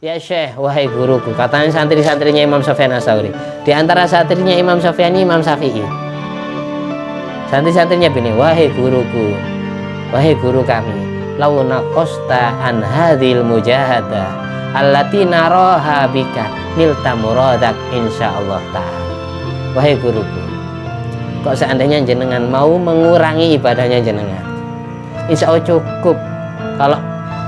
Ya Syekh, wahai guruku, katanya santri-santrinya Imam Sufyan Ats-Tsauri. Di antara santrinya Imam Sufyan ini Imam Syafi'i. Santri-santrinya begini, wahai guruku, wahai guru kami, lau naqosta an hadhil mujahadah allati naraha bika nilta muradak insyaallah ta'ala. Wahai guruku, kok seandainya jenengan mau mengurangi ibadahnya jenengan, insya Allah cukup. Kalau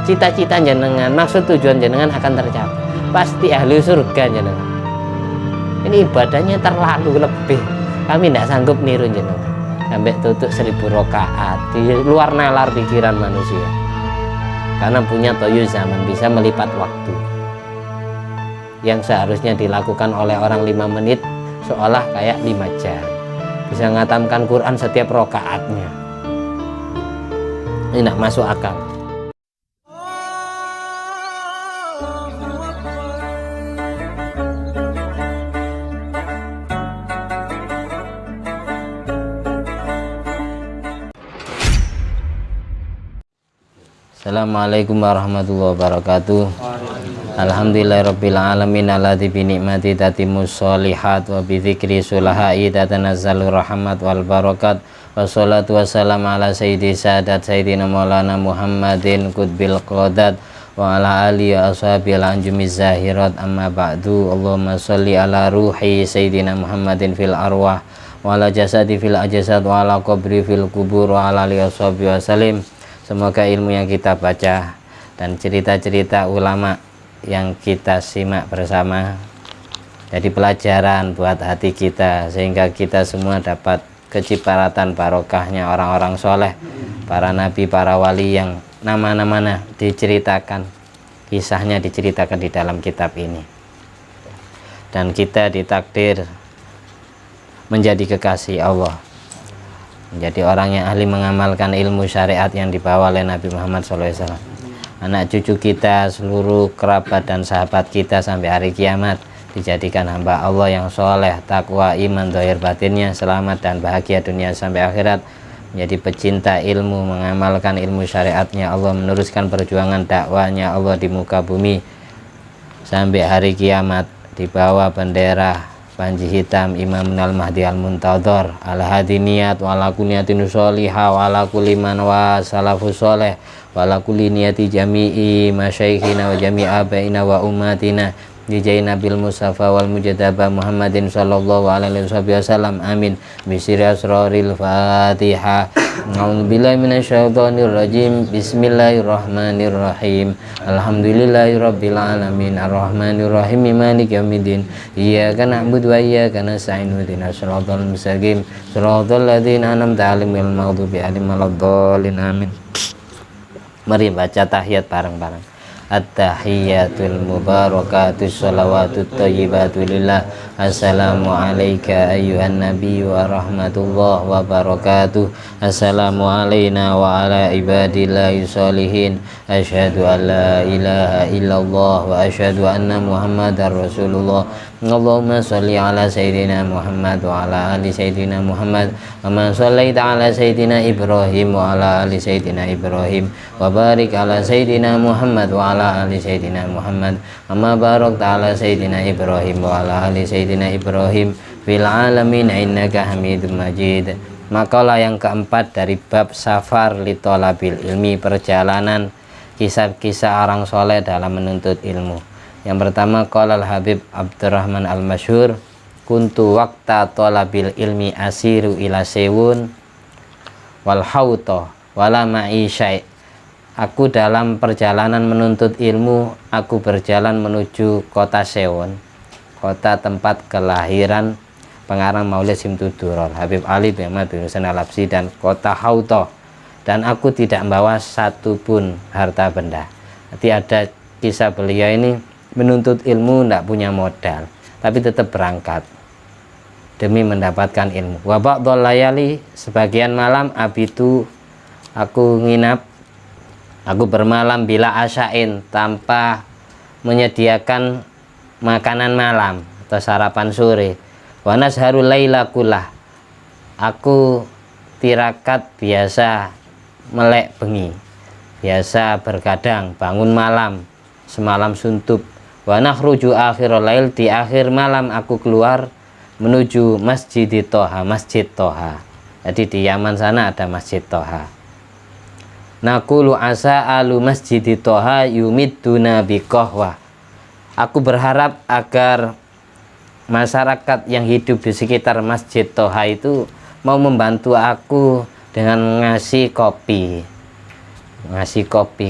cita-cita jenengan, maksud tujuan jenengan akan tercapai, pasti ahli surga jenengan. Ini ibadahnya terlalu lebih, kami tidak sanggup niru jenengan sampai tutup 1000 rakaat, di luar nalar pikiran manusia. Karena punya toyu zaman, bisa melipat waktu yang seharusnya dilakukan oleh orang 5 menit seolah kayak 5 jam. Bisa ngatamkan Quran setiap rakaatnya. Ini tidak masuk akal. Assalamualaikum warahmatullahi wabarakatuh. Alhamdulillahirabbil alamin alladzi bi ni'mati tatimmus sholihat wa bi dzikri sulahai tatanazzalu rahmat wal barakat. Wassalatu wassalamu ala sayyidi sadat sayyidina maulana Muhammadin qutbil qadat wa ala alihi wa ashabil anjumiz zahirat amma ba'du. Allahumma sholli ala ruhi sayyidina Muhammadin fil arwah wa ala jasadi fil ajsad wa ala qabri fil kubur wa ala alihi wa sallim. Semoga ilmu yang kita baca dan cerita-cerita ulama yang kita simak bersama jadi pelajaran buat hati kita, sehingga kita semua dapat kecipratan barokahnya orang-orang soleh, para nabi, para wali yang nama-namanya diceritakan, kisahnya diceritakan di dalam kitab ini. Dan kita ditakdir menjadi kekasih Allah, menjadi orang yang ahli mengamalkan ilmu syariat yang dibawa oleh Nabi Muhammad SAW. Anak cucu kita, seluruh kerabat dan sahabat kita sampai hari kiamat dijadikan hamba Allah yang soleh, takwa, iman, zahir batinnya, selamat dan bahagia dunia sampai akhirat, menjadi pecinta ilmu, mengamalkan ilmu syariatnya Allah, meneruskan perjuangan dakwahnya Allah di muka bumi sampai hari kiamat, di bawah bendera panji hitam Imam al-Mahdi al-Muntadhar al-hadi niyat wa ala kuniyatin sholihah wa ala kulli man wa salafus sholeh wa ala kulli niyati jami'i masyaikhina wa jami'a abaina wa ummatina dijai nabil mustafa wal mujadaba Muhammadin sallallahu alaihi wasallam. Amin. Bisri asraril Fatihah. A'udzubillahi minasyaitonir rajim. Bismillahirrahmanirrahim. Alhamdulillahirabbil alamin arrahmanir rahim maliki yaumiddin. Iyyaka na'budu wa iyyaka nasta'in ihdinas siratal mustaqim siratal ladzina an'amta 'alaihim ghairil maghdubi 'alaihim waladdallin. Amin. Mari baca tahiyat bareng-bareng. At-tahiyyatul mubarakatus shalawatut thayyibatu lillah. Assalamu alayka ayyuhan nabiy wa rahmatullah wa barakatuh. Assalamu alayna wa ala ibadillahi sholihin. Asyhadu an la ilaha illallah wa asyhadu anna muhammadar rasulullah. Allahumma sholli ala sayyidina Muhammad wa ala ali sayyidina Muhammad kama shallaita ala sayyidina Ibrahim wa ala ali sayyidina Ibrahim wa barik ala sayyidina Muhammad wa ala ali sayyidina Muhammad kama barakta ala sayyidina Ibrahim wa ala ali sayyidina Ibrahim fil alamin innaka Hamidum Majid. Makalah yang keempat dari bab safar li thalabil ilmi, perjalanan kisah-kisah orang soleh dalam menuntut ilmu. Yang pertama, qala al-Habib Abdurrahman al-Masyhur, kuntu waqta thalabil ilmi asiru ila sewun wal hauta wala ma'i syai'. Aku dalam perjalanan menuntut ilmu, aku berjalan menuju kota Sewon, kota tempat kelahiran pengarang Maulid Simtudurrol Habib Ali bin Ahmad bin Husain al-Habsyi, dan kota Hauta, dan aku tidak membawa satupun harta benda. Jadi ada kisah beliau ini menuntut ilmu, tidak punya modal, tapi tetap berangkat demi mendapatkan ilmu. Wa ba'dhal layali, sebagian malam, abitu, aku nginap, aku bermalam bila asyain, tanpa menyediakan makanan malam atau sarapan sore. Wa nasharul laila kullah, aku tirakat biasa melek bengi, biasa bergadang, bangun malam, semalam suntuk. Wa nakhruju akhirul lail, di akhir malam aku keluar menuju Masjid Toha, Masjid Toha. Jadi di Yaman sana ada Masjid Toha. Naqulu asa alu Masjid Toha yumidduna biqahwa. Aku berharap agar masyarakat yang hidup di sekitar Masjid Toha itu mau membantu aku dengan ngasih kopi,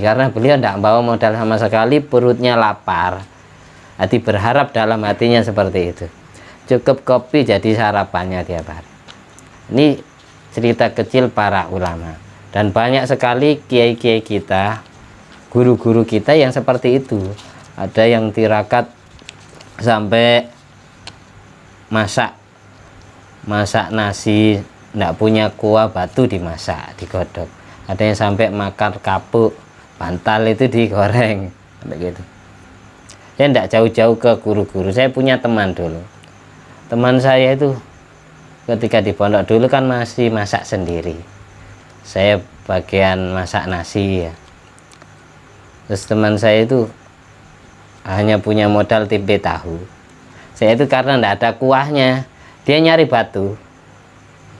karena beliau tidak bawa modal sama sekali, perutnya lapar. Hati berharap dalam hatinya seperti itu, cukup kopi jadi sarapannya tiap hari. Ini cerita kecil para ulama, dan banyak sekali kiai-kiai kita, guru-guru kita yang seperti itu. Ada yang tirakat sampai masak nasi, tidak punya kuah, batu dimasak, digodok. Ada yang sampai makan kapuk, bantal itu digoreng, begitu. Saya tidak jauh-jauh ke guru-guru. Saya punya teman dulu. Teman saya itu ketika di pondok dulu kan masih masak sendiri. Saya bagian masak nasi ya. Terus teman saya itu hanya punya modal tempe tahu. Saya itu karena tidak ada kuahnya, dia nyari batu.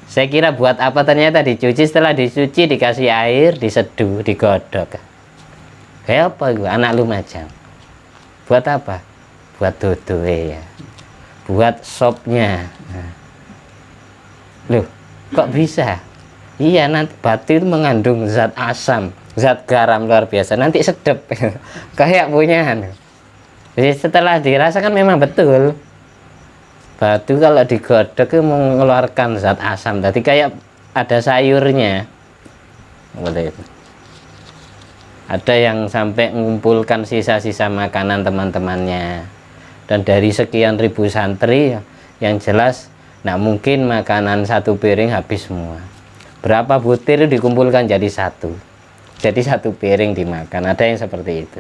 Saya kira buat apa, ternyata dicuci, setelah dicuci dikasih air, diseduh, digodok. Kayak apa gue, anak Lumajang. Buat apa? Buat dodo ya. Buat sopnya. Nah. Loh, kok bisa? Iya, nanti batu itu mengandung zat asam, zat garam luar biasa. Nanti sedep. Kayak punya. Jadi setelah dirasakan memang betul. Batu kalau digodok itu mengeluarkan zat asam, jadi kayak ada sayurnya. Ada yang sampai mengumpulkan sisa-sisa makanan teman-temannya, dan dari sekian ribu santri yang jelas nah mungkin makanan satu piring habis semua. Berapa butir dikumpulkan jadi satu piring dimakan. Ada yang seperti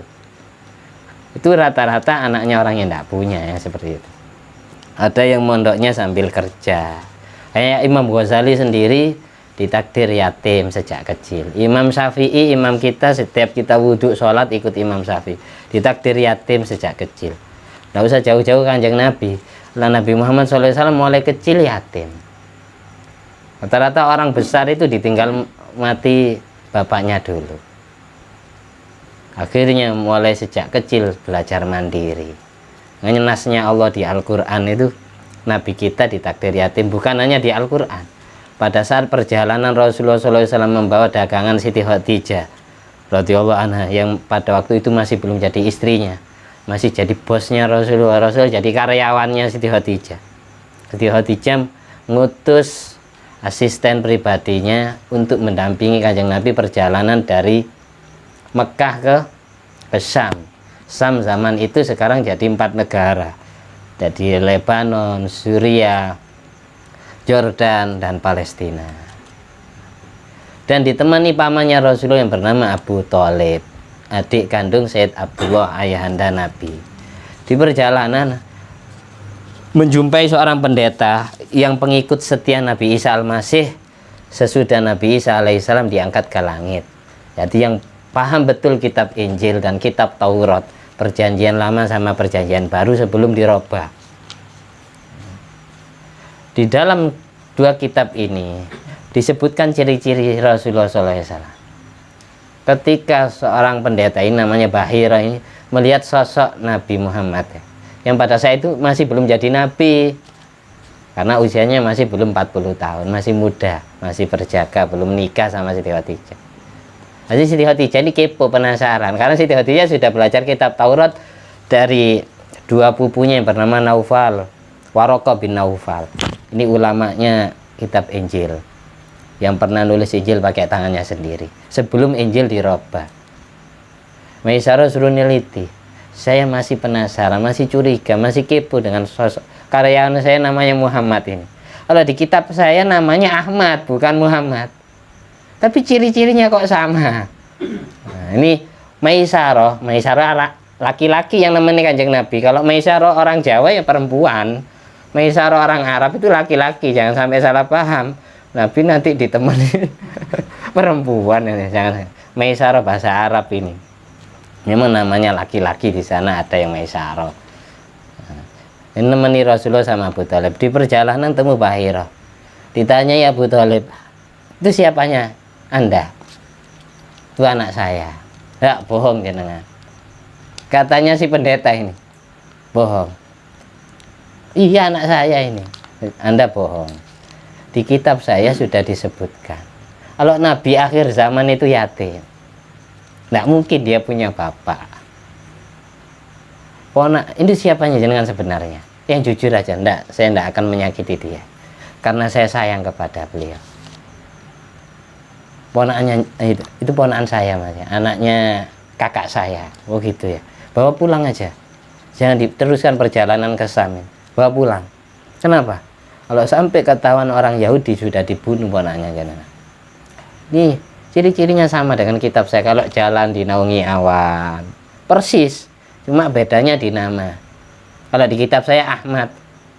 itu rata-rata anaknya orang yang tidak punya ya, seperti itu. Ada yang mondoknya sambil kerja, kayak Imam Ghazali sendiri ditakdir yatim sejak kecil. Imam Syafi'i, imam kita, setiap kita wudhu sholat ikut Imam Syafi'i, ditakdir yatim sejak kecil. Nggak usah jauh-jauh Kanjeng Nabi, lah Nabi Muhammad SAW mulai kecil yatim. Rata-rata orang besar itu ditinggal mati bapaknya dulu, akhirnya mulai sejak kecil belajar mandiri. Nasnya Allah di Al-Quran itu, Nabi kita ditakdir yatim, bukan hanya di Al-Quran. Pada saat perjalanan Rasulullah SAW membawa dagangan Siti Khadijah radhiyallahu anha, yang pada waktu itu masih belum jadi istrinya, masih jadi bosnya Rasulullah, jadi karyawannya Siti Khadijah. Siti Khadijah ngutus asisten pribadinya untuk mendampingi Kanjeng Nabi perjalanan dari Mekah ke Syam. Syam zaman itu sekarang jadi 4 negara, jadi Lebanon, Suriah, Jordan, dan Palestina. Dan ditemani pamannya Rasulullah yang bernama Abu Thalib, adik kandung Sayyid Abdullah, ayahanda Nabi. Di perjalanan menjumpai seorang pendeta yang pengikut setia Nabi Isa Al-Masih sesudah Nabi Isa alaihissalam diangkat ke langit. Jadi yang paham betul kitab Injil dan kitab Taurat, perjanjian lama sama perjanjian baru sebelum dirubah. Di dalam dua kitab ini disebutkan ciri-ciri Rasulullah SAW. Ketika seorang pendeta ini namanya Bahira ini melihat sosok Nabi Muhammad yang pada saat itu masih belum jadi nabi, karena usianya masih belum 40 tahun, masih muda, masih berjaga, belum nikah sama Siti Khadijah. Jadi Siti Khadijah ini kepo, penasaran, karena Siti Khadijah sudah belajar kitab Taurat dari dua pupunya yang bernama Naufal, Waraqah bin Naufal. Ini ulamanya kitab Injil, yang pernah nulis Injil pakai tangannya sendiri sebelum Injil dirubah. Maisarah suruh neliti, saya masih penasaran, masih curiga, masih kepo dengan sosok karyawan saya namanya Muhammad ini. Kalau di kitab saya namanya Ahmad, bukan Muhammad, tapi ciri-cirinya kok sama. Nah, ini Maisarah laki-laki yang namanya Kanjeng Nabi. Kalau Maisarah orang Jawa ya perempuan, Maisarah orang Arab itu laki-laki, jangan sampai salah paham. Nabi nanti ditemani perempuan ini, jangan. Maisarah bahasa Arab ini. Memang namanya laki-laki, di sana ada yang Maisarah. Ini nemeni Rasulullah sama Abu Thalib di perjalanan temu Bahira. Ditanya, ya Abu Thalib, itu siapanya? Anda? Itu anak saya. Ya, bohong jenengan. Katanya si pendeta ini. Bohong. Iya, anak saya ini. Anda bohong. Di kitab saya sudah disebutkan, kalau Nabi akhir zaman itu yatim. Nggak mungkin dia punya bapak. Ini siapanya jenengan sebenarnya? Yang jujur aja, saya enggak akan menyakiti dia. Karena saya sayang kepada beliau. Ponakannya itu ponakan saya, Mas. Anaknya kakak saya. Oh gitu ya. Bawa pulang aja. Jangan diteruskan perjalanan ke Samin. Bawa pulang. Kenapa? Kalau sampai ketahuan orang Yahudi sudah dibunuh ponakannya jenengan. Nih, ciri-cirinya sama dengan kitab saya. Kalau jalan dinaungi awan, persis, cuma bedanya di nama. Kalau di kitab saya Ahmad,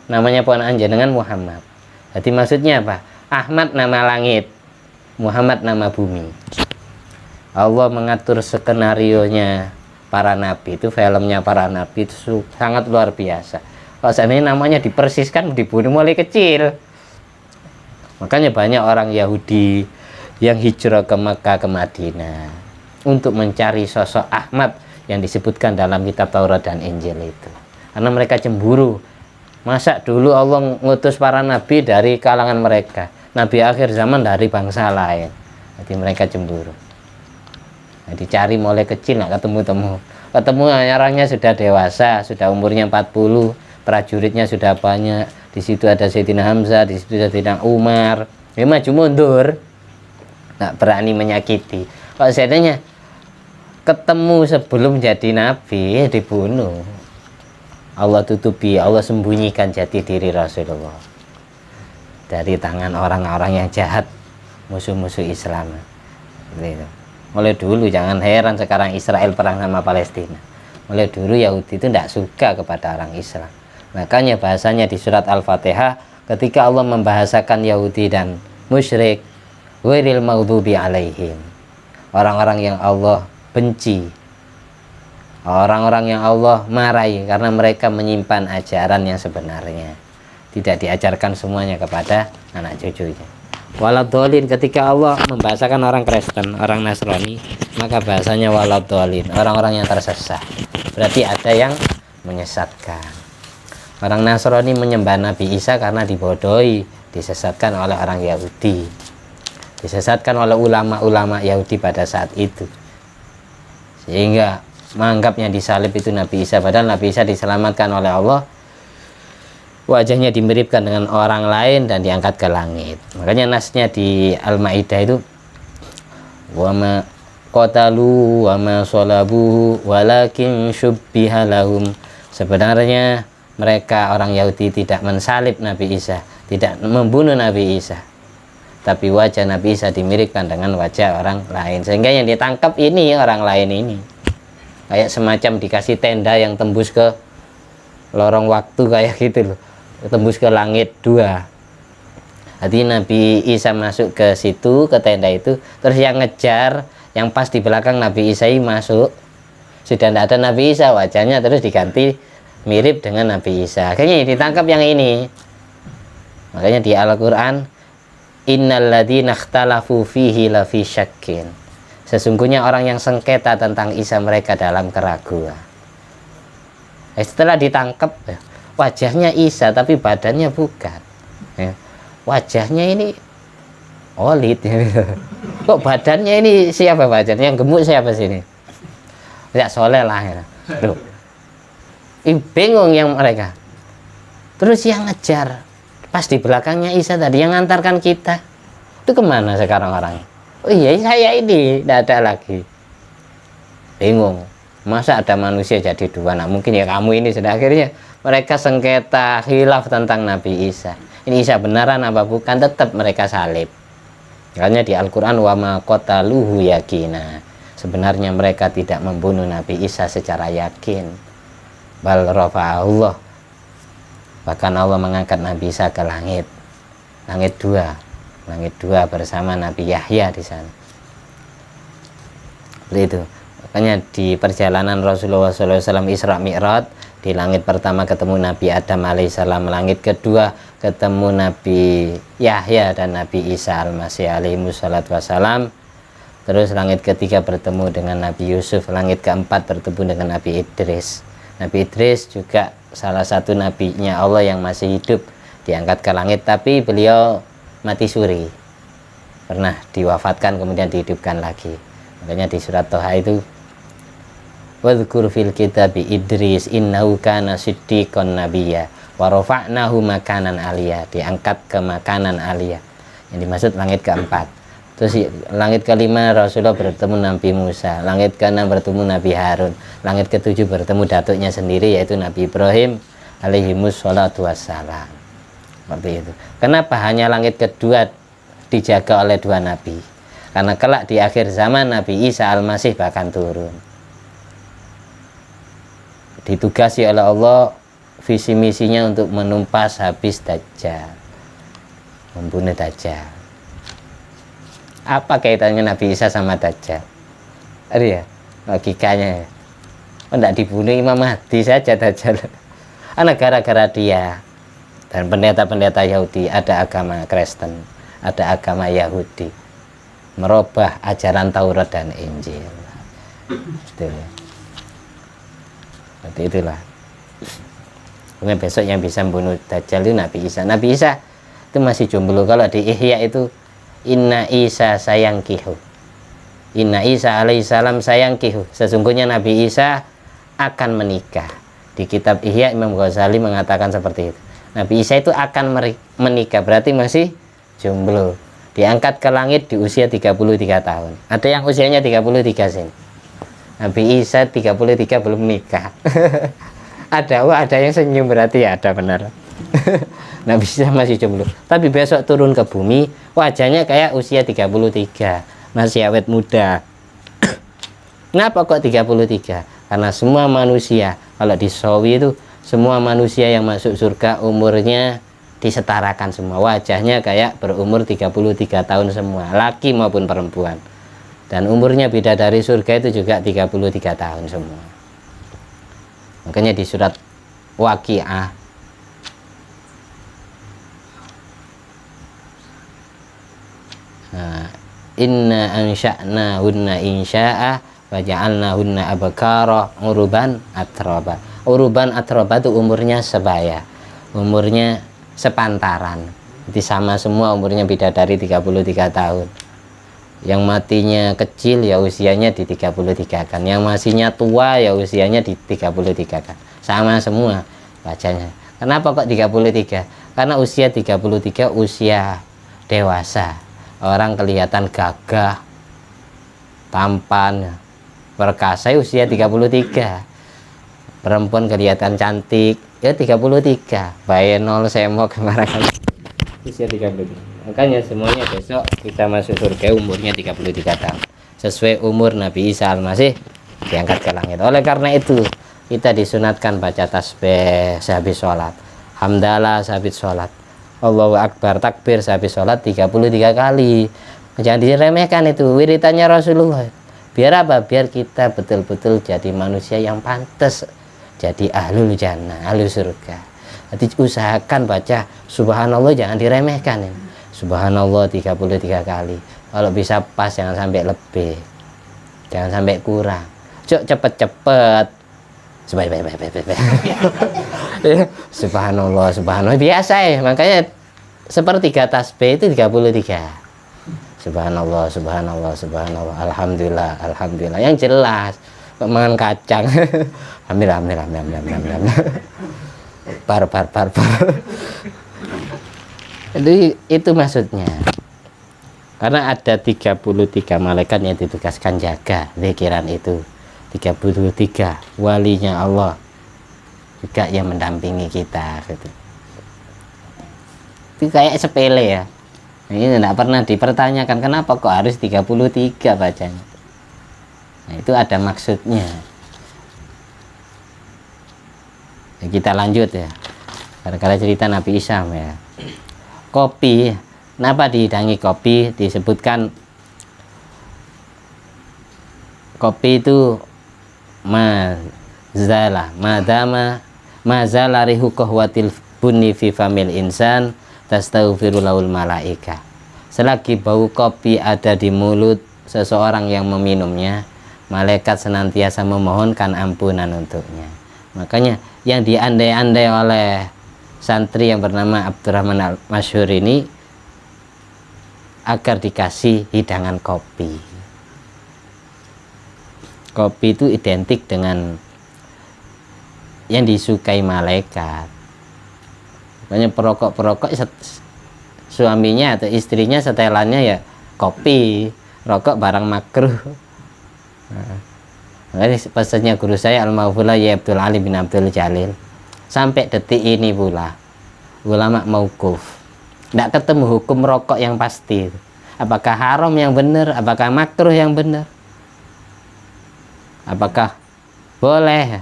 namanya ponakan jenengan Muhammad. Jadi maksudnya apa? Ahmad nama langit, Muhammad nama bumi. Allah mengatur skenarionya para nabi, itu filmnya para nabi itu sangat luar biasa. Kalau seandainya namanya dipersiskan, dibunuh mulai kecil. Makanya banyak orang Yahudi yang hijrah ke Mekah, ke Madinah untuk mencari sosok Ahmad yang disebutkan dalam kitab Taurat dan Injil itu. Karena mereka cemburu. Masa dulu Allah ngutus para nabi dari kalangan mereka, nabi akhir zaman dari bangsa lain. Jadi mereka cemburu. Nah, dicari mulai kecil, nggak ketemu-temu. Ketemu orangnya sudah dewasa, sudah umurnya 40, prajuritnya sudah banyak. Di situ ada Sayyidina Hamzah, di situ ada Sayyidina Umar. Dia maju mundur, nggak berani menyakiti. Kalau seandainya ketemu sebelum jadi nabi, dibunuh. Allah tutupi, Allah sembunyikan jati diri Rasulullah dari tangan orang-orang yang jahat, musuh-musuh Islam. Gitu. Mulai dulu, jangan heran sekarang Israel perang sama Palestina. Mulai dulu Yahudi itu tidak suka kepada orang Islam. Makanya bahasanya di surat Al-Fatihah ketika Allah membahasakan Yahudi dan musyrik, ghairil maghdubi alaihim, orang-orang yang Allah benci, orang-orang yang Allah marahi karena mereka menyimpan ajaran yang sebenarnya, tidak diajarkan semuanya kepada anak cucunya. Waladhdallin, ketika Allah membahasakan orang Kristen, orang Nasrani, maka bahasanya waladhdallin, orang-orang yang tersesat. Berarti ada yang menyesatkan. Orang Nasrani menyembah Nabi Isa karena dibodohi, disesatkan oleh orang Yahudi, disesatkan oleh ulama-ulama Yahudi pada saat itu, sehingga menganggapnya disalib itu Nabi Isa, padahal Nabi Isa diselamatkan oleh Allah, wajahnya dimiripkan dengan orang lain dan diangkat ke langit. Makanya nasnya di Al-Maidah itu wa ma qatalu wa ma salabu walakin syubbiha lahum, sebenarnya mereka orang Yahudi tidak mensalib Nabi Isa, tidak membunuh Nabi Isa, tapi wajah Nabi Isa dimiripkan dengan wajah orang lain, sehingga yang ditangkap ini orang lain ini. Kayak semacam dikasih tenda yang tembus ke lorong waktu kayak gitu loh, tembus ke langit dua. Jadi Nabi Isa masuk ke situ, ke tenda itu, terus yang ngejar, yang pas di belakang Nabi Isa masuk, sudah tidak ada Nabi Isa, wajahnya terus diganti mirip dengan Nabi Isa. Akhirnya ditangkap yang ini. Makanya di Al-Quran, innal ladzina ikhtalafu fihi lafi syakkin, sesungguhnya orang yang sengketa tentang Isa mereka dalam keraguan. Setelah ditangkap, wajahnya Isa tapi badannya bukan. Wajahnya ini Walid. Kok badannya ini siapa badannya? Yang gemuk siapa sini? Ya Soleh lah. Loh. Bingung yang mereka. Terus yang ngejar pas di belakangnya Isa tadi yang ngantarkan kita, itu kemana sekarang orangnya? Oh iya, saya ini tidak ada lagi. Bingung, masa ada manusia jadi dua? Nah mungkin ya kamu ini sudah. Akhirnya mereka sengketa khilaf tentang Nabi Isa, ini Isa beneran apa bukan, tetap mereka salib. Makanya di Al-Quran wa ma qataluhu yakina, sebenarnya mereka tidak membunuh Nabi Isa secara yakin. Bal rafa'ahullah, bahkan Allah mengangkat Nabi Isa ke langit, langit dua bersama Nabi Yahya di sana. Seperti itu. Makanya di perjalanan Rasulullah SAW Isra Mi'raj, di langit pertama ketemu Nabi Adam alaihissalam, langit kedua ketemu Nabi Yahya dan Nabi Isa al-Masih alaihimussalatu wassalam, terus langit ketiga bertemu dengan Nabi Yusuf, langit keempat bertemu dengan Nabi Idris. Nabi Idris juga salah satu nabinya Allah yang masih hidup, diangkat ke langit, tapi beliau mati suri, pernah diwafatkan kemudian dihidupkan lagi. Makanya di surat Toha itu, wadhkur fil kitabi Idris innahu kana siddiqon nabiyya wa rafa'nahu makanan aliyah, diangkat ke makanan aliyah. Yang dimaksud langit keempat. Terus langit kelima Rasulullah bertemu Nabi Musa, langit keenam bertemu Nabi Harun, langit ketujuh bertemu datuknya sendiri yaitu Nabi Ibrahim alaihimussalatu wassalam. Seperti itu. Kenapa hanya langit kedua dijaga oleh dua nabi? Karena kelak di akhir zaman Nabi Isa al-Masih bahkan turun, ditugasi oleh Allah, visi misinya untuk menumpas habis Dajjal, membunuh Dajjal. Apa kaitannya Nabi Isa sama Dajjal? Ada ya logikanya. Tidak dibunuh Imam Mahdi saja Dajjal. Karena gara-gara dia dan pendeta-pendeta Yahudi, ada agama Kristen, ada agama Yahudi, merubah ajaran Taurat dan Injil. Itu. Seperti itulah. Kemudian besok yang bisa membunuh Dajjal itu Nabi Isa. Nabi Isa itu masih jomblo. Kalau di Ihya itu Inna Isa sayangkihu, Inna Isa alaihissalam sayangkihu, sesungguhnya Nabi Isa akan menikah. Di kitab Ihya Imam Ghazali mengatakan seperti itu. Nabi Isa itu akan menikah, berarti masih jomblo. Diangkat ke langit di usia 33 tahun. Ada yang usianya 33 sih. Nabi Isa 33 belum nikah. ada yang senyum, berarti ya ada benar. Nabi Isa masih jomblo. Tapi besok turun ke bumi, wajahnya kayak usia 33, masih awet muda. Kenapa kok 33? Karena semua manusia, kalau di Sawi itu, semua manusia yang masuk surga umurnya disetarakan semua. Wajahnya kayak berumur 33 tahun semua, laki maupun perempuan. Dan umurnya bidadari surga itu juga 33 tahun semua. Makanya di surat Waqiah, inna ansha'na hunna insya'a waja'alna hunna abkara uruban atraba. Uruban atraba itu umurnya sebaya, umurnya sepantaran. Jadi sama semua umurnya bidadari 33 tahun. Yang matinya kecil ya usianya di 33 kan, yang masihnya tua ya usianya di 33 kan. Sama semua bacanya. Kenapa kok 33? Karena usia 33 usia dewasa. Orang kelihatan gagah, tampan, perkasa usia 33. Perempuan kelihatan cantik ya 33. Bayenol semok kemarin usia 33. Makanya semuanya besok kita masuk surga umurnya 33 tahun. Sesuai umur Nabi Isa al-Masih diangkat ke langit. Oleh karena itu kita disunatkan baca tasbih sehabis sholat, hamdalah sehabis sholat, Allahu Akbar, takbir sehabis sholat 33 kali. Jangan diremehkan itu wiritannya Rasulullah. Biar apa? Biar kita betul-betul jadi manusia yang pantas jadi ahlul jannah, ahlul surga. Jadi usahakan baca subhanallah, jangan diremehkan ya. Subhanallah 33 kali. Kalau bisa pas, jangan sampai lebih, jangan sampai kurang. Cepet-cepet. Subhanallah, subhanallah biasa ya. Makanya sepertiga tasbih itu 33. Subhanallah, subhanallah, subhanallah, alhamdulillah, alhamdulillah. Yang jelas makan kacang. Alhamdulillah, alhamdulillah, alhamdulillah. Bar. Jadi itu maksudnya. Karena ada 33 malaikat yang ditugaskan jaga zikiran itu. 33 walinya Allah juga yang mendampingi kita gitu. Itu kayak sepele ya. Ini tidak pernah dipertanyakan kenapa kok harus 33 bacanya. Nah, itu ada maksudnya. Ya, kita lanjut ya. Karena cerita Nabi Isa ya. Kopi, kenapa dihidangi kopi? Disebutkan Kopi itu mazala rihu qahwatil bunni fi famil insan tastaghfiru lahul malaika. Selagi bau kopi ada di mulut seseorang yang meminumnya, malaikat senantiasa memohonkan ampunan untuknya. Makanya yang diandai-andai oleh santri yang bernama Abdurrahman Al-Masyhur ini agar dikasih hidangan kopi. Kopi itu identik dengan yang disukai malaikat. Makanya perokok-perokok suaminya atau istrinya setelannya ya kopi, rokok barang makruh. Nah, pesannya guru saya Al-Maghfurlah ya Abdul Ali bin Abdul Jalil, sampai detik ini pula ulama mauquf, tidak ketemu hukum rokok yang pasti. Apakah haram yang benar, apakah makruh yang benar, apakah boleh?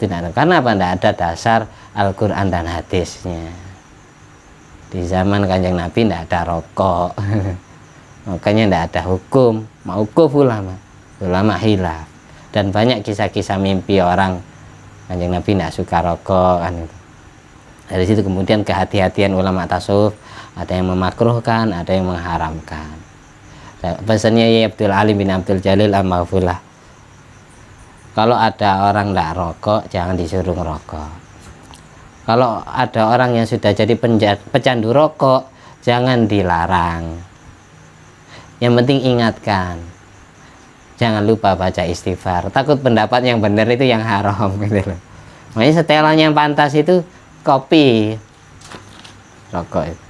Tidak, karena apa? Tidak ada dasar Al-Quran dan hadisnya. Di zaman Kanjeng Nabi tidak ada rokok. Makanya tidak ada hukum mauquf ulama hilaf. Dan banyak kisah-kisah mimpi orang Kanjeng Nabi tidak suka rokok kan itu. Dari situ kemudian kehati-hatian ulama tasawuf, ada yang memakruhkan, ada yang mengharamkan. Pesannya ya Abdul Ali bin Abdul Jalil Al-Maghfurlah, kalau ada orang tidak rokok jangan disuruh ngerokok. Kalau ada orang yang sudah jadi pecandu rokok jangan dilarang. Yang penting ingatkan, jangan lupa baca istighfar. Takut pendapat yang benar itu yang haram gitu loh. Makanya setelan yang pantas itu kopi, rokok itu.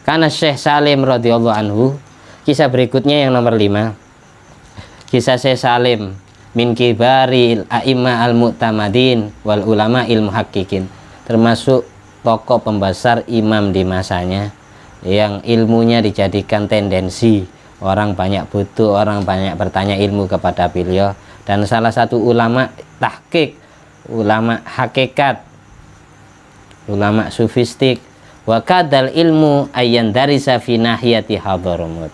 Karena Syekh Salim radhiyallahu anhu, kisah berikutnya yang nomor 5, kisah Syekh Salim min kibaril a'imma al-mu'tamadin wal ulama ilmu hakikin, termasuk tokoh pembesar imam di masanya yang ilmunya dijadikan tendensi, orang banyak butuh, orang banyak bertanya ilmu kepada beliau, dan salah satu ulama tahqiq, ulama hakikat, ulama sufistik. Wa kadal ilmu ayyan darisa fi nahiyati Hadramut.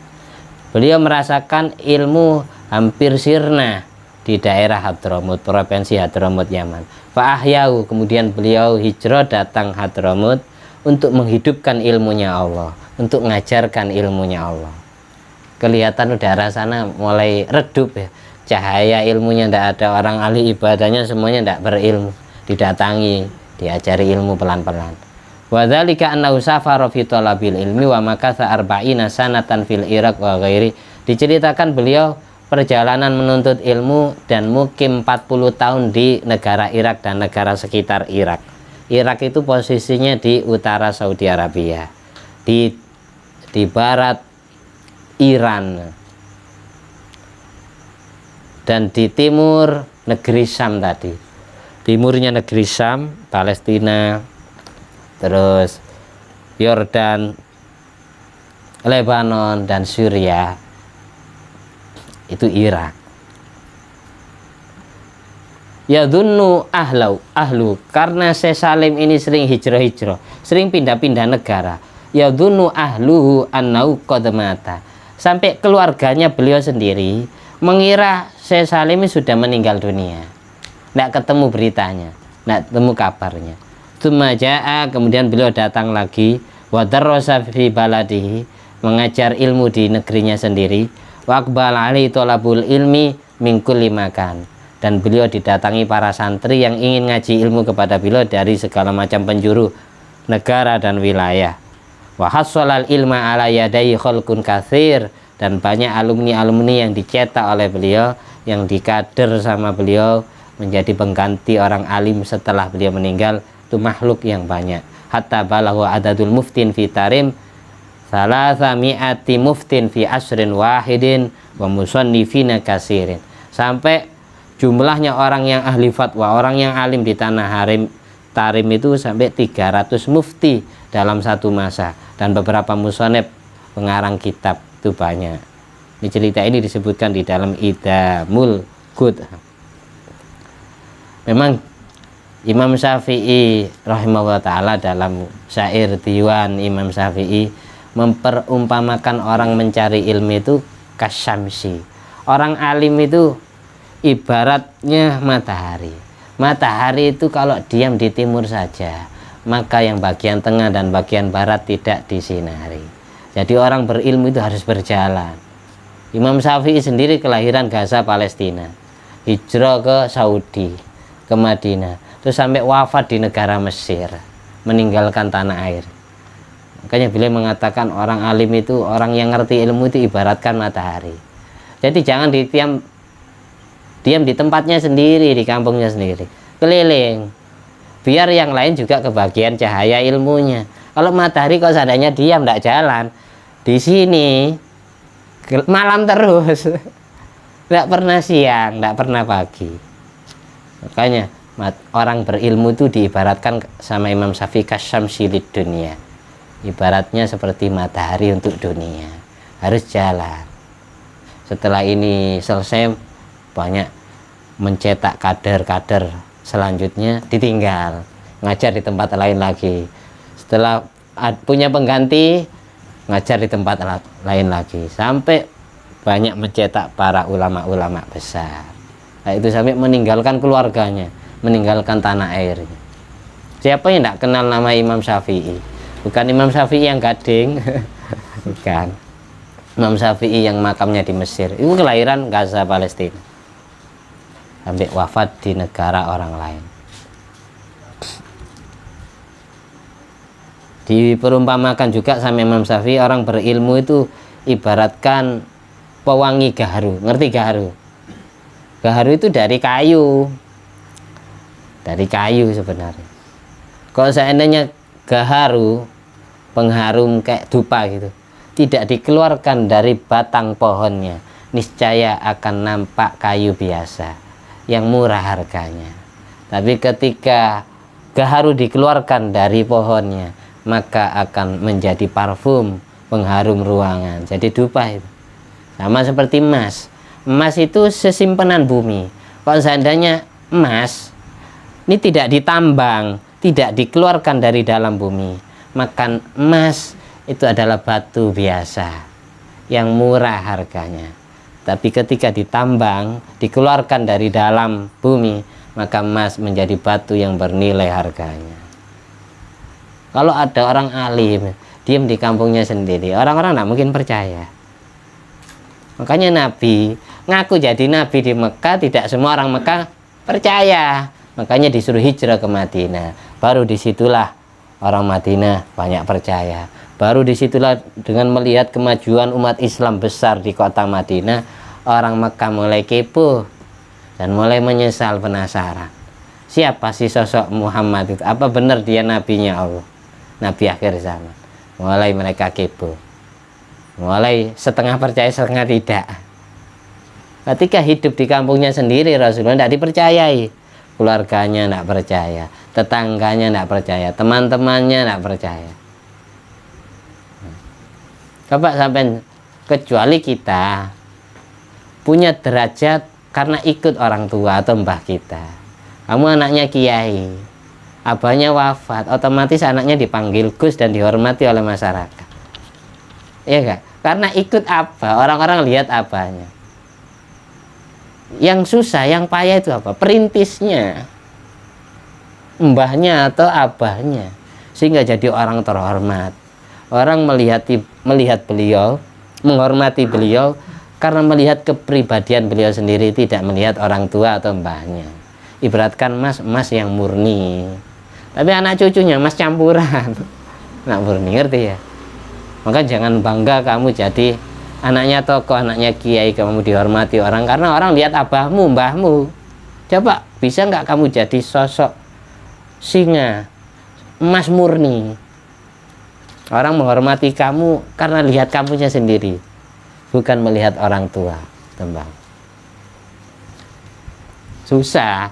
Beliau merasakan ilmu hampir sirna di daerah Hadramut, provinsi Hadramut Yaman. Fa ahyau, kemudian beliau hijrah datang Hadramut untuk menghidupkan ilmunya Allah, untuk mengajarkan ilmunya Allah. Kelihatan udara sana mulai redup ya, cahaya ilmunya tidak ada, orang ahli ibadahnya semuanya tidak berilmu, didatangi, diajari ilmu pelan-pelan. Wa dzalika annahu safara fi talabil ilmi wa makatha arba'ina sanatan fil Iraq wa ghairi. Diceritakan beliau perjalanan menuntut ilmu dan mukim 40 tahun di negara Irak dan negara sekitar Irak. Irak itu posisinya di utara Saudi Arabia, di barat Iran, dan di timur negeri Syam tadi. Timurnya negeri Syam, Palestina, terus Yordan, Lebanon, dan Syria, itu Irak. Yadunnu ahlu, karena Syekh Salim ini sering hijrah-hijrah, sering pindah-pindah negara. Yadunnu ahluhu annau qad mata, sampai keluarganya beliau sendiri mengira Syekh Salim sudah meninggal dunia. Tidak ketemu beritanya, tidak ketemu kabarnya. Tumaja'a, kemudian beliau datang lagi, wa darrasa fi baladihi, mengajar ilmu di negerinya sendiri, wa aqbal alaihi thalabul ilmi min kulli makan, dan beliau didatangi para santri yang ingin ngaji ilmu kepada beliau dari segala macam penjuru negara dan wilayah. Wa hassalal ilma ala yadai khalqun katsir, dan banyak alumni-alumni yang dicetak oleh beliau, yang dikader sama beliau menjadi pengganti orang alim setelah beliau meninggal, itu makhluk yang banyak. Hatta balagha adadul muftin fi tarim salasa mi'ati muftin fi asrin wahidin wa musannifina kasirin, sampai jumlahnya orang yang ahli fatwa, orang yang alim di tanah tarim itu sampai 300 mufti dalam satu masa, dan beberapa musonib, pengarang kitab, itu banyak. Ini cerita ini disebutkan di dalam Idamul Qud. Memang Imam Syafi'i rahimahullah ta'ala dalam syair Diwan Imam Syafi'i memperumpamakan orang mencari ilmu itu kasyamsi. Orang alim itu ibaratnya matahari. Matahari itu kalau diam di timur saja, maka yang bagian tengah dan bagian barat tidak disinari. Jadi orang berilmu itu harus berjalan. Imam Syafi'i sendiri kelahiran Gaza, Palestina, hijrah ke Saudi, ke Madinah, terus sampai wafat di negara Mesir, meninggalkan tanah air. Makanya beliau mengatakan orang alim itu orang yang ngerti ilmu itu ibaratkan matahari. Jadi jangan diam di tempatnya sendiri, di kampungnya sendiri, keliling, biar yang lain juga kebagian cahaya ilmunya. Kalau matahari kok seadanya diam, tidak jalan, di sini malam terus, tidak pernah siang, tidak pernah pagi. Makanya orang berilmu itu diibaratkan sama Imam Syafi'i kasyamsi lid dunia, ibaratnya seperti matahari untuk dunia, harus jalan. Setelah ini selesai, banyak mencetak kader-kader, selanjutnya ditinggal, ngajar di tempat lain lagi. Setelah punya pengganti, ngajar di tempat lain lagi, sampai banyak mencetak para ulama-ulama besar. Nah, itu sampai meninggalkan keluarganya, meninggalkan tanah airnya. Siapa yang tidak kenal nama Imam Syafi'i? Bukan Imam Syafi'i yang Gading, bukan. Imam Syafi'i yang makamnya di Mesir, itu kelahiran Gaza, Palestina, sampai wafat di negara orang lain. Diperumpamakan juga sama Imam Syafi'i, orang berilmu itu ibaratkan pewangi gaharu. Ngerti gaharu? Gaharu itu dari kayu, sebenarnya. Kalau seandainya gaharu, pengharum kayak dupa gitu, tidak dikeluarkan dari batang pohonnya, niscaya akan nampak kayu biasa yang murah harganya. Tapi ketika gaharu dikeluarkan dari pohonnya, maka akan menjadi parfum pengharum ruangan. Jadi dupa itu sama seperti emas. Emas itu sesimpanan bumi. Kalau seandainya emas ini tidak ditambang, tidak dikeluarkan dari dalam bumi, maka emas itu adalah batu biasa yang murah harganya. Tapi ketika ditambang, dikeluarkan dari dalam bumi, maka emas menjadi batu yang bernilai harganya. Kalau ada orang alim diam di kampungnya sendiri, orang-orang tidak mungkin percaya. Makanya Nabi ngaku jadi Nabi di Mekah, tidak semua orang Mekah percaya. Makanya disuruh hijrah ke Madinah. Baru disitulah orang Madinah banyak percaya. Baru disitulah dengan melihat kemajuan umat Islam besar di kota Madinah, orang Mekah mulai kepo dan mulai menyesal, penasaran. Siapa sih sosok Muhammad itu? Apa benar dia nabinya Allah? Nabi akhir zaman. Mulai mereka kepo. Mulai setengah percaya, setengah tidak. Ketika hidup di kampungnya sendiri, Rasulullah tidak dipercayai. Keluarganya tidak percaya, tetangganya tidak percaya, teman-temannya tidak percaya. Coba sampai, kecuali kita punya derajat karena ikut orang tua atau mbah kita. Kamu anaknya kiai, abahnya wafat, otomatis anaknya dipanggil Gus dan dihormati oleh masyarakat. Iya enggak? Karena ikut abah, orang-orang lihat abahnya. Yang susah, yang payah itu apa? Perintisnya, mbahnya atau abahnya, sehingga jadi orang terhormat. Orang melihat beliau, menghormati beliau karena melihat kepribadian beliau sendiri, tidak melihat orang tua atau mbahnya. Ibaratkan mas yang murni, tapi anak cucunya mas campuran. Anak murni, ngerti ya? Maka jangan bangga kamu jadi anaknya tokoh, anaknya kiai, kamu dihormati orang karena orang lihat abahmu, mbahmu. Coba bisa nggak kamu jadi sosok singa, emas murni? Orang menghormati kamu karena lihat kamunya sendiri, bukan melihat orang tua, tembang. Susah.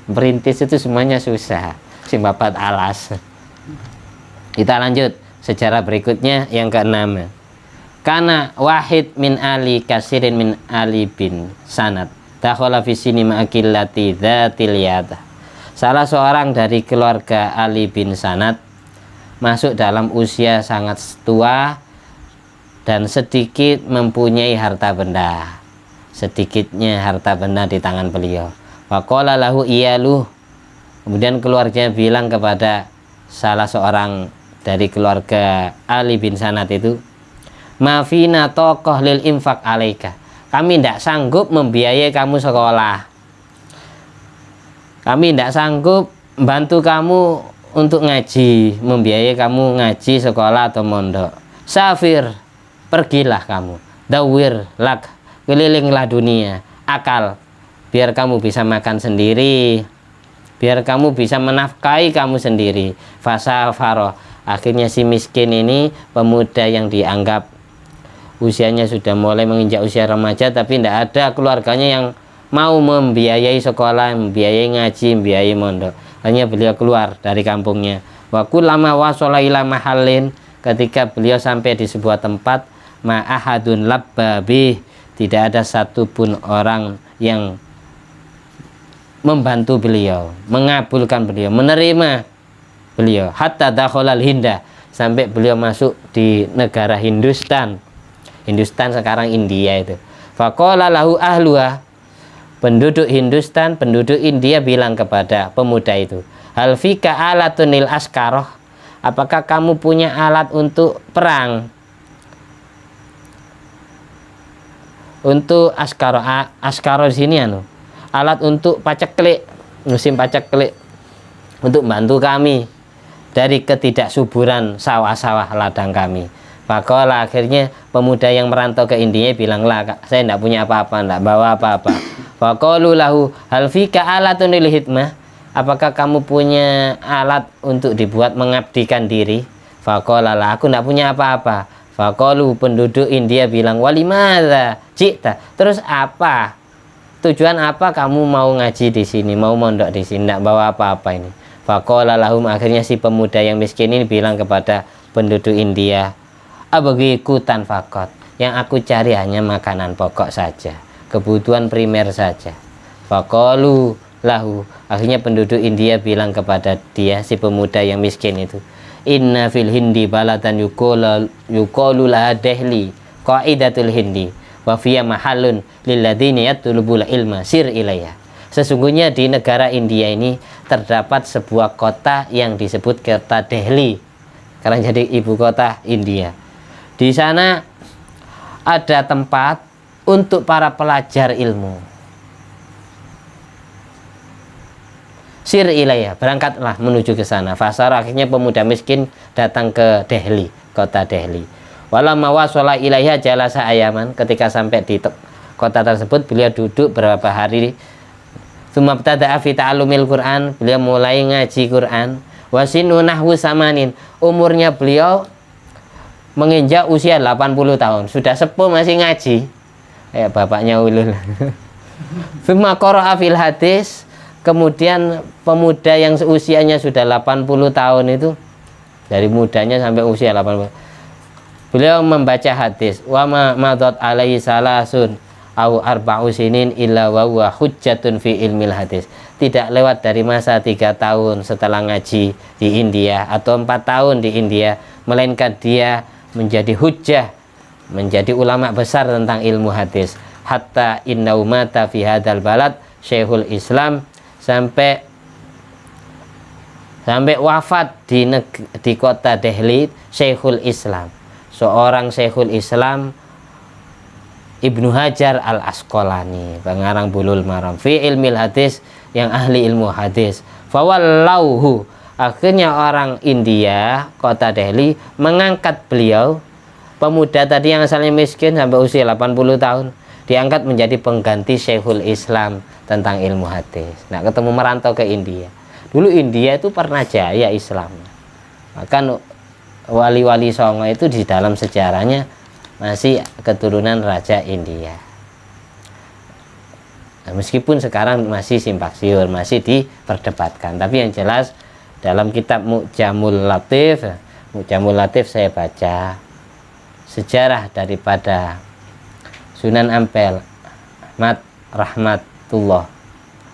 Berintis itu semuanya susah. Simbapat alas. Kita lanjut sejarah berikutnya yang keenam. Kana wahid min ali kasirin min ali bin sanad dakhala fi sini ma'akillati dzatil yad. Salah seorang dari keluarga Ali bin Sanad masuk dalam usia sangat tua dan sedikit mempunyai harta benda, sedikitnya harta benda di tangan beliau. Faqala lahu iyaluh, kemudian keluarganya bilang kepada salah seorang dari keluarga Ali bin Sanad itu, mafina tokoh lil infak alaika, kami tidak sanggup membiayai kamu sekolah, kami tidak sanggup bantu kamu untuk ngaji, membiayai kamu ngaji sekolah atau mondok. Safir, pergilah kamu, dawir lak, kelilinglah dunia, akal, biar kamu bisa makan sendiri, biar kamu bisa menafkahi kamu sendiri. Fasafaro, akhirnya si miskin ini, pemuda yang dianggap usianya sudah mulai menginjak usia remaja, tapi tidak ada keluarganya yang mau membiayai sekolah, membiayai ngaji, membiayai mondok. Hanya beliau keluar dari kampungnya. Wa kullama wasala ila mahallin, ketika beliau sampai di sebuah tempat, ma'ahadun labbabi, tidak ada satupun orang yang membantu beliau, mengabulkan beliau, menerima beliau. Hatta dakhalal Hinda, sampai beliau masuk di negara Hindustan. Hindustan sekarang India itu. Faqala lahu ahluha, penduduk Hindustan, penduduk India bilang kepada pemuda itu, hal fika alatunil askaroh, apakah kamu punya alat untuk perang? Untuk askaro di sini alat untuk paceklik, musim paceklik, untuk bantu kami dari ketidaksuburan sawah-sawah ladang kami. Faqala, akhirnya pemuda yang merantau ke India bilanglah, saya tidak punya apa-apa, tidak bawa apa-apa. Faqalu lahu hal fika alatun lil hidmah, apakah kamu punya alat untuk dibuat mengabdikan diri? Faqala la, aku tidak punya apa-apa. Faqalu, penduduk India bilang, walimada jita, terus apa? Tujuan apa kamu mau ngaji di sini, mau mondok di sini, tidak bawa apa-apa ini? Faqala lahum, akhirnya si pemuda yang miskin ini bilang kepada penduduk India, abaghiku tanfaqat, yang aku cari hanya makanan pokok saja, kebutuhan primer saja. Faqalu lahu, akhirnya penduduk India bilang kepada dia, si pemuda yang miskin itu, inna fil hindi balatan yuqalu laha Dehli qaidatul hindi wa fiya mahallun lilladzina yatlubul ilma sir ilayya. Sesungguhnya di negara India ini terdapat sebuah kota yang disebut kota Dehli, karena jadi ibu kota India. Di sana ada tempat untuk para pelajar ilmu. Sir ilayya, berangkatlah menuju ke sana. Fasar, akhirnya pemuda miskin datang ke Dehli, kota Dehli. Walamma wasala ilayha jalasa ayaman, ketika sampai di kota tersebut beliau duduk beberapa hari. Tsumma btada'a fi ta'allumil Qur'an, beliau mulai ngaji Quran. Wasinu nahwu samanin, umurnya beliau menginjak usia 80 tahun, sudah sepuh masih ngaji. Bapaknya ulul. Tsumma qara'a fil hadis, kemudian pemuda yang usianya sudah 80 tahun itu, dari mudanya sampai usia 80, beliau membaca hadis, wa ma madat alaihi salasun au arba'u sinin illa wa huwa hujjatun fi ilmil hadis. Tidak lewat dari masa 3 tahun setelah ngaji di India atau 4 tahun di India, melainkan dia menjadi hujjah, menjadi ulama besar tentang ilmu hadis. Hatta inna umata fi hadal balad Syekhul Islam, sampai wafat di kota Dehli Syekhul Islam, seorang Syekhul Islam Ibnu Hajar al-Asqalani, pengarang Bulul Maram, fi ilmil hadis, yang ahli ilmu hadis. Fawallauhu, akhirnya orang India, kota Dehli, mengangkat beliau, pemuda tadi yang asalnya miskin sampai usia 80 tahun, diangkat menjadi pengganti Syekhul Islam tentang ilmu hadis. Nah, ketemu merantau ke India. Dulu India itu pernah jaya Islam. Bahkan wali-wali Songo itu di dalam sejarahnya masih keturunan Raja India. Nah, meskipun sekarang masih simpang siur, masih diperdebatkan, tapi yang jelas dalam kitab Mu'jamul Latif saya baca sejarah daripada Sunan Ampel Ahmad Rahmatullah,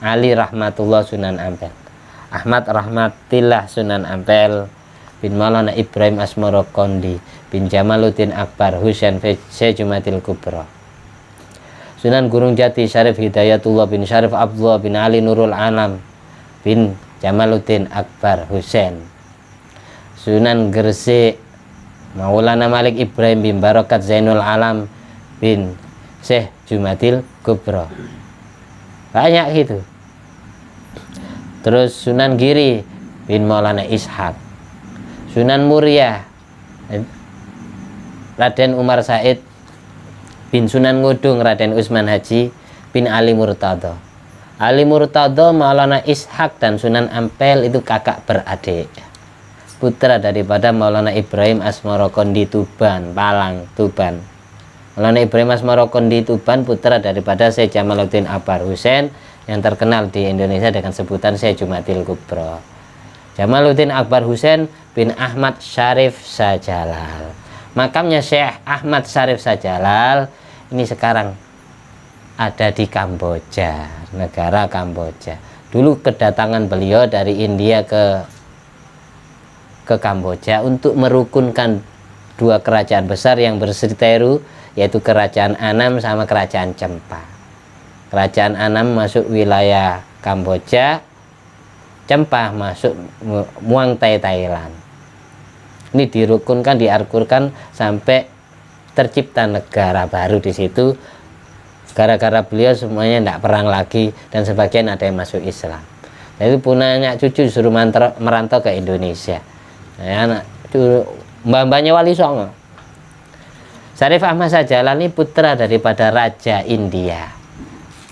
Ali Rahmatullah Sunan Ampel, Ahmad Rahmatillah Sunan Ampel. bin Maulana Ibrahim Asmarokondi bin Jamaluddin Akbar Husain Sejumatil Kubra. Sunan Gunung Jati Syarif Hidayatullah bin Syarif Abdullah bin Ali Nurul Anam bin Jamaluddin Akbar Husain. Sunan Gresik Maulana Malik Ibrahim bin Barokat Zainul Alam bin Syekh Jumatil Kubra. Banyak gitu. Terus Sunan Giri bin Maulana Ishaq. Sunan Muria Raden Umar Said bin Sunan Ngudung Raden Usman Haji bin Ali Murtado. Ali Murtado, Maulana Ishaq dan Sunan Ampel itu kakak beradik, putra daripada Maulana Ibrahim Asmarokondi Tuban, Palang, Tuban. Maulana Ibrahim Asmarokondi Tuban putra daripada Syekh Jamaluddin Akbar Husain yang terkenal di Indonesia dengan sebutan Syekh Jumatil Kubra. Jamaluddin Akbar Husain bin Ahmad Syarif Sajalal. Makamnya Syekh Ahmad Syarif Sajalal ini sekarang ada di Kamboja, negara Kamboja. Dulu kedatangan beliau dari India ke Kamboja untuk merukunkan dua kerajaan besar yang berseteru, yaitu Kerajaan Annam sama Kerajaan Cempa. Kerajaan Annam masuk wilayah Kamboja, Cempa masuk Muang Thai, Thailand. Ini dirukunkan, diakurkan sampai tercipta negara baru di situ. Gara-gara beliau semuanya tidak perang lagi dan sebagian ada yang masuk Islam. Jadi punya cucu suruh merantau ke Indonesia. Anak mbak-mbaknya Wali Songo. Syarif Ahmad Sajalal ini putra daripada Raja India,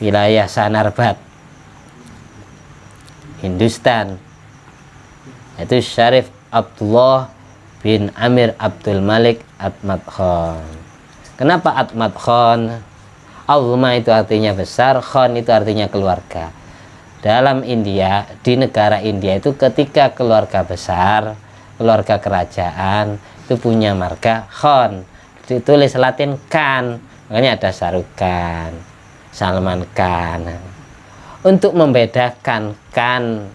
wilayah Sanarbat, Hindustan. Itu Syarif Abdullah bin Amir Abdul Malik Ahmad Khan. Kenapa Ahmad Khan? Azma itu artinya besar, Khan itu artinya keluarga. Dalam India, di negara India itu ketika keluarga besar, keluarga kerajaan itu punya marga Khan. Ditulis Latin Khan, makanya ada Sarukan, Salman Khan. Untuk membedakan Khan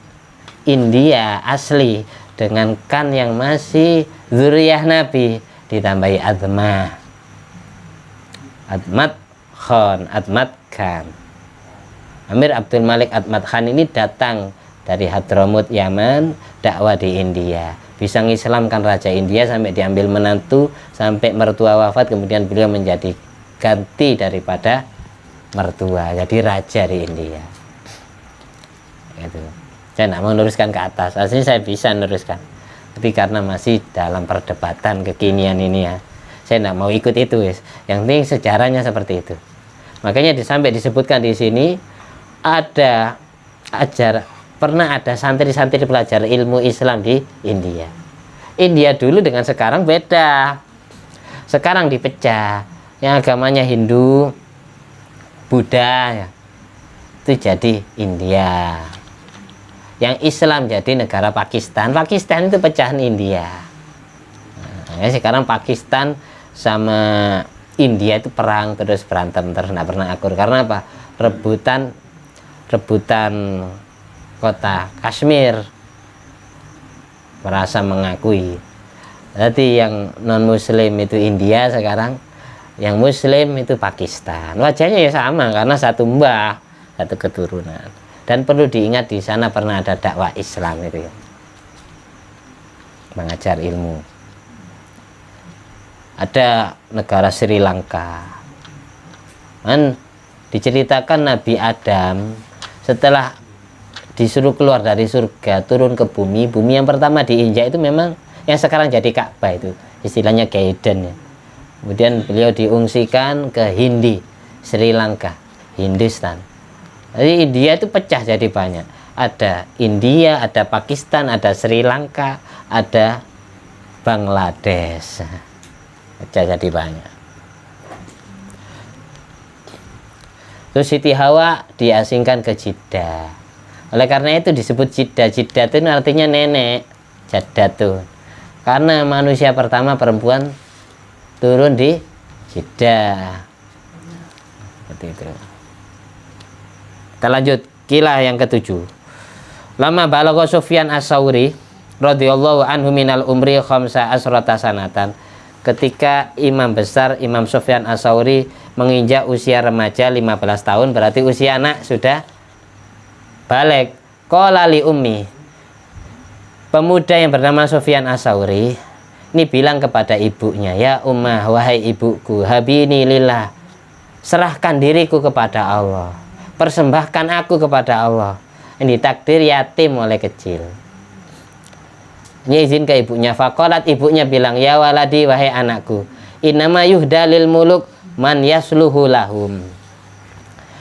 India asli dengan Khan yang masih zuriyah Nabi ditambahi Admah, Ahmad Khan, Ahmad Khan. Amir Abdul Malik Ahmad Khan ini datang dari Hadramut Yaman, dakwah di India, bisa mengislamkan Raja India sampai diambil menantu, sampai mertua wafat, kemudian beliau menjadi ganti daripada mertua, jadi raja di India. Gitu. Saya tidak mau meneruskan ke atas, aslinya saya bisa meneruskan, tapi karena masih dalam perdebatan kekinian ini ya, saya tidak mau ikut itu. Yang penting sejarahnya seperti itu. Makanya sampai disebutkan di sini ada pernah ada santri-santri belajar ilmu Islam di India. India dulu dengan sekarang beda. Sekarang dipecah, yang agamanya Hindu, Buddha ya, itu jadi India. Yang Islam jadi negara Pakistan. Pakistan itu pecahan India. Nah, sekarang Pakistan sama India itu perang terus, berantem terus, nggak pernah akur. Karena apa? Rebutan kota Kashmir, merasa mengakui. Jadi yang non Muslim itu India sekarang, yang Muslim itu Pakistan. Wajahnya ya sama karena satu mbah, satu keturunan. Dan perlu diingat di sana pernah ada dakwah Islam itu ya, mengajar ilmu. Ada negara Sri Lanka, kan diceritakan Nabi Adam setelah disuruh keluar dari surga turun ke bumi, bumi yang pertama diinjak itu memang yang sekarang jadi Ka'bah, itu istilahnya Gaiden ya. Kemudian beliau diungsikan ke Hindi, Sri Lanka, Hindustan. Jadi India itu pecah jadi banyak. Ada India, ada Pakistan, ada Sri Lanka, ada Bangladesh. Pecah jadi banyak. Terus Siti Hawa diasingkan ke Jeddah. Oleh karena itu disebut Jeddah. Jeddah itu artinya nenek. Jaddatun. Karena manusia pertama perempuan turun di Jeddah. Seperti itu. Kita lanjut, kilah yang ketujuh. Lama balagha Sufyan As-Sauri, radhiyallahu anhu minal umri khamsa asrata sanatan. Ketika imam besar Imam Sufyan Ats-Tsauri menginjak usia remaja 15 tahun, berarti usia anak sudah balik. Qala li ummi, pemuda yang bernama Sufyan Ats-Tsauri ini bilang kepada ibunya, ya ummah, wahai ibuku, habini lillah, serahkan diriku kepada Allah, persembahkan aku kepada Allah. Ini takdir yatim mulai kecil. Ini izin ke ibunya. Faqalat, ibunya bilang, ya waladi, wahai anakku, innama yuhdalil muluk man yasluhu lahum.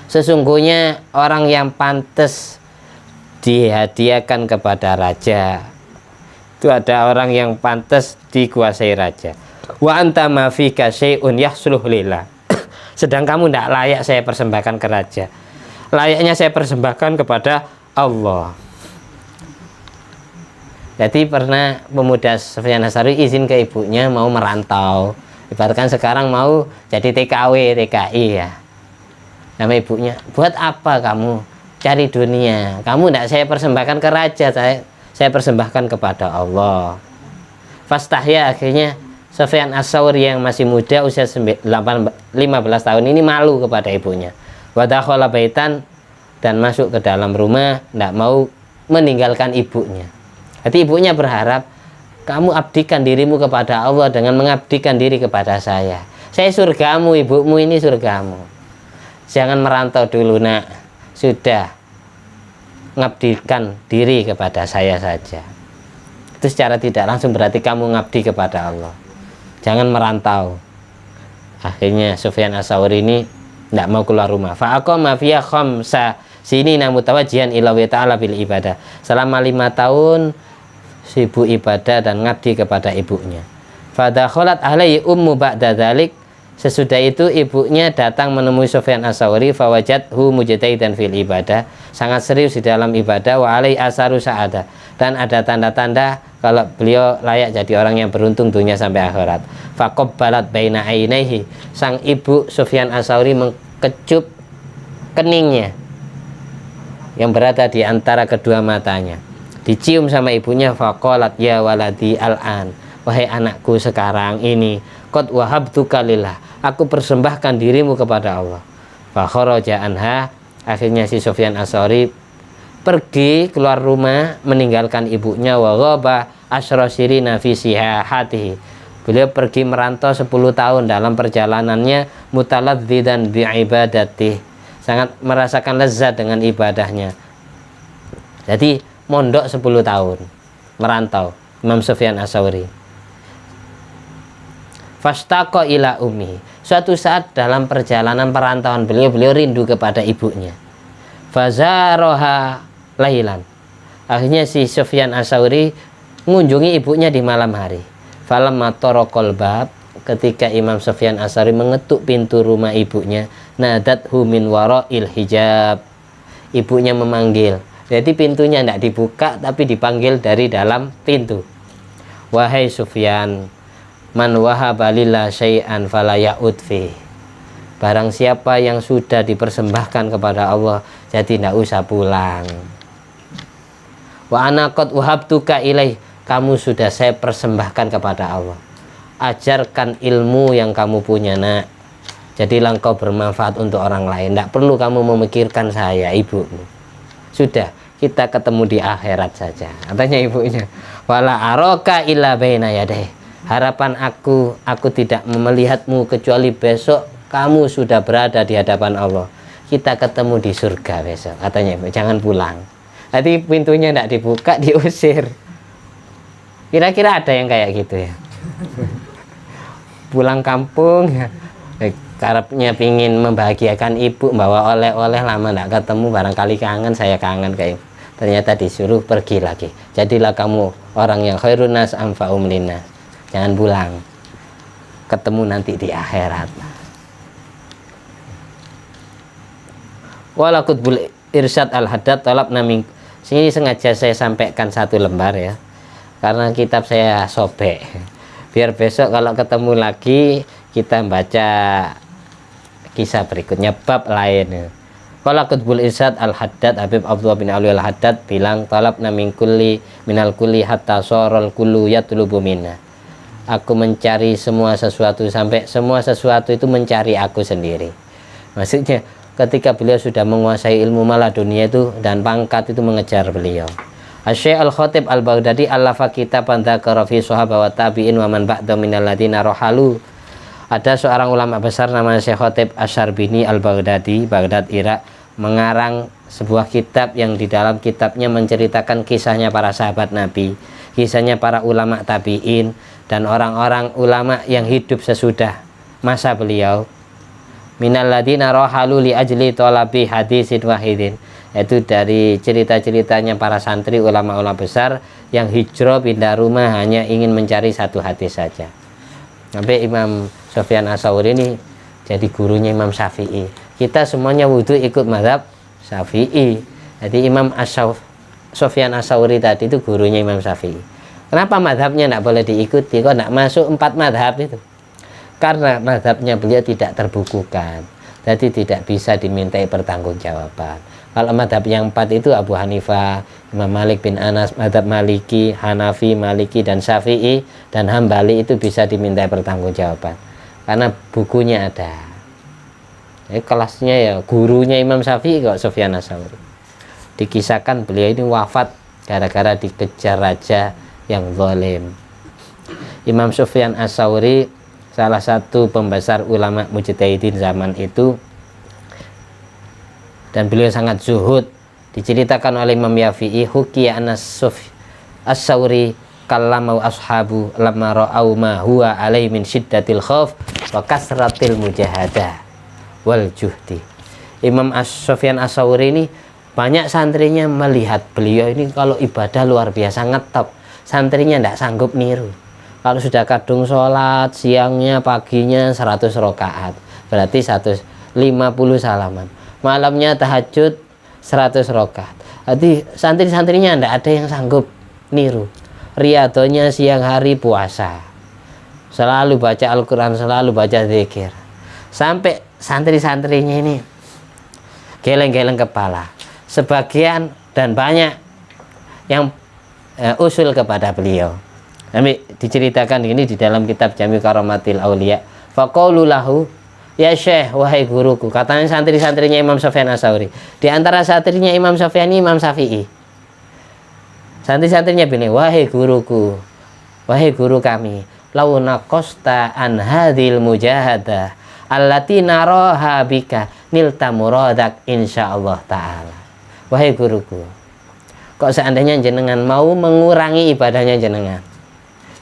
Sesungguhnya orang yang pantas dihadiahkan kepada raja itu ada orang yang pantas dikuasai raja. Wa anta ma fika syai'un yasluh lillah. Sedang kamu tidak layak saya persembahkan ke raja. Layaknya saya persembahkan kepada Allah. Jadi pernah pemuda Sufyan Ats-Tsauri izin ke ibunya mau merantau. Ibaratkan sekarang mau jadi TKW, TKI ya. Nama ibunya, buat apa kamu cari dunia? Kamu tidak saya persembahkan ke raja, saya persembahkan kepada Allah. Fastahya, akhirnya Sufyan Ats-Tsauri yang masih muda usia 15 tahun ini malu kepada ibunya. Wa dakhala baitan, dan masuk ke dalam rumah, tidak mau meninggalkan ibunya. Jadi ibunya berharap kamu abdikan dirimu kepada Allah dengan mengabdikan diri kepada saya. Saya surgamu, ibumu ini surgamu. Jangan merantau dulu nak. Sudah, ngabdikan diri kepada saya saja. Itu secara tidak langsung berarti kamu ngabdi kepada Allah. Jangan merantau. Akhirnya Sufyan Ats-Tsauri ini tidak mau keluar rumah. Fa'aqama fiya khamsa sinina mutawajjihan ila wa ta'ala bil ibadah. Selama 5 tahun sibuk ibadah dan ngabdi kepada ibunya. Fadakhalat alaihi ummu ba'da dzalik. Sesudah itu ibunya datang menemui Sufyan Ats-Tsauri, fawajadhu mujtahidan fil ibadah, sangat serius di dalam ibadah, wa alaihi asaru sa'adah, dan ada tanda-tanda kalau beliau layak jadi orang yang beruntung dunia sampai akhirat. Faqabbalat baina ainaihi, sang ibu Sufyan Ats-Tsauri mengkecup keningnya yang berada di antara kedua matanya. Dicium sama ibunya. Faqalat ya waladi al-an, wahai anakku sekarang ini, qad wahabtuka lillah, aku persembahkan dirimu kepada Allah. Fa kharaja anha, akhirnya si Sufyan Ats-Tsauri pergi keluar rumah meninggalkan ibunya. Wa ghaba asyra sirina fi sihahatihi, beliau pergi merantau 10 tahun dalam perjalanannya. Mutaladzidan bi ibadati, sangat merasakan lezat dengan ibadahnya. Jadi mondok 10 tahun merantau Imam Sufyan Ats-Tsauri. Fastaqa ila ummi, suatu saat dalam perjalanan perantauan beliau rindu kepada ibunya. Fazaroha lailan, akhirnya si Sufyan Ats-Tsauri mengunjungi ibunya di malam hari. Falamma taraqal bab, ketika Imam Sufyan Ats-Tsauri mengetuk pintu rumah ibunya, nadathu min wara'il hijab, ibunya memanggil. Jadi pintunya tidak dibuka tapi dipanggil dari dalam pintu. Wahai Sufyan, man wahaba lillah syai'an fala ya'ud fi, barang siapa yang sudah dipersembahkan kepada Allah, jadi tidak usah pulang. Wa ana qad wahabtuka ilaih, kamu sudah saya persembahkan kepada Allah. Ajarkan ilmu yang kamu punya nak, jadilah engkau bermanfaat untuk orang lain. Tidak perlu kamu memikirkan saya, ibumu. Sudah, kita ketemu di akhirat saja, katanya ibunya. Wala aroka illa baina yadayh, harapan aku tidak melihatmu kecuali besok kamu sudah berada di hadapan Allah. Kita ketemu di surga besok, katanya ibu. Jangan pulang. Nanti pintunya tidak dibuka, diusir. Kira-kira ada yang kayak gitu ya? Pulang kampung ya, karepnya pingin membahagiakan ibu, bawa oleh-oleh, lama tidak ketemu, barangkali kangen, saya kangen kayak. Ternyata disuruh pergi lagi. Jadilah kamu orang yang khairun nas anfa'um linnas. Jangan pulang. Ketemu nanti di akhirat. Walakutbul irsyad al-haddad talab naming. Sini sengaja saya sampaikan 1 lembar ya, karena kitab saya sobek. Biar besok kalau ketemu lagi kita baca kisah berikutnya, bab lain. Qala Qutbul Irsyad Al-Haddad Habib Abdullah bin Ali Al-Haddad bilang talabna minal kulli hatta sorol kullu yatlubu minna. Aku mencari semua sesuatu sampai semua sesuatu itu mencari aku sendiri. Maksudnya ketika beliau sudah menguasai ilmu malah dunia itu dan pangkat itu mengejar beliau. Asy-Syaikh Al-Khatib Al-Baghdadi allafa kitaban dzakara fi sahabah wa tabi'in wa man ba'da minal ladina rahalu. Ada seorang ulama besar namanya Syekh Khatib Asy-Syarbini Al-Baghdadi, Baghdad, Irak, mengarang sebuah kitab yang di dalam kitabnya menceritakan kisahnya para sahabat Nabi, kisahnya para ulama tabi'in dan orang-orang ulama yang hidup sesudah masa beliau. Minal ladina rahalu li ajli talabi hadisin wahidin. Itu dari cerita-ceritanya para santri ulama-ulama besar yang hijrah pindah rumah hanya ingin mencari satu hadis saja. Sampai Imam Sufyan Ats-Tsauri ini jadi gurunya Imam Syafi'i. Kita semuanya wudhu ikut mazhab Syafi'i. Jadi Imam Sufyan Ats-Tsauri tadi itu gurunya Imam Syafi'i. Kenapa mazhabnya tidak boleh diikuti? Kok tidak masuk 4 mazhab itu? Karena mazhabnya beliau tidak terbukukan. Jadi tidak bisa dimintai pertanggungjawaban. Kalau mazhab yang 4 itu Abu Hanifah, Imam Malik bin Anas, mazhab Maliki, Hanafi, Maliki, dan Syafi'i dan Hambali itu bisa dimintai pertanggungjawaban karena bukunya ada. Kelasnya ya gurunya Imam Syafi'i kok Sufyan Ats-Tsauri. Dikisahkan beliau ini wafat gara-gara dikejar raja yang zalim. Imam Sufyan Ats-Tsauri salah satu pembesar ulama mujtahidin zaman itu dan beliau sangat zuhud. Diceritakan oleh Imam Yafi'i hukiya anas Ats-Tsauri kallamau ashabu lamma ra'au ma huwa alaihi min syiddatil khauf wa kasratil mujahadah wal juhdi. Imam Sufyan Ats-Tsauri ini banyak santrinya melihat beliau ini kalau ibadah luar biasa ngetop, santrinya tidak sanggup niru. Kalau sudah kadung sholat siangnya paginya 100 rakaat berarti 150 salaman, malamnya tahajud 100 rakaat. Jadi santri-santrinya tidak ada yang sanggup niru. Riyadonya siang hari puasa, selalu baca Al-Quran, selalu baca zikir. Sampai santri-santrinya ini geleng-geleng kepala. Sebagian dan banyak yang usul kepada beliau. Tapi diceritakan ini di dalam kitab Jami' Karamatil Auliya. Faqaulu lahu ya Syekh, wahai guruku. Katanya santri-santrinya Imam Sufyan Ats-Tsauri. Di antara santrinya Imam Sufyan ini Imam Syafi'i. Santri-santrinya bilang, wahai guruku, wahai guru kami, launa kosta an hadil mujahadah allati naraha bika nilta muradak insyaallah ta'ala. Wahai guruku, kok seandainya jenengan mau mengurangi ibadahnya jenengan,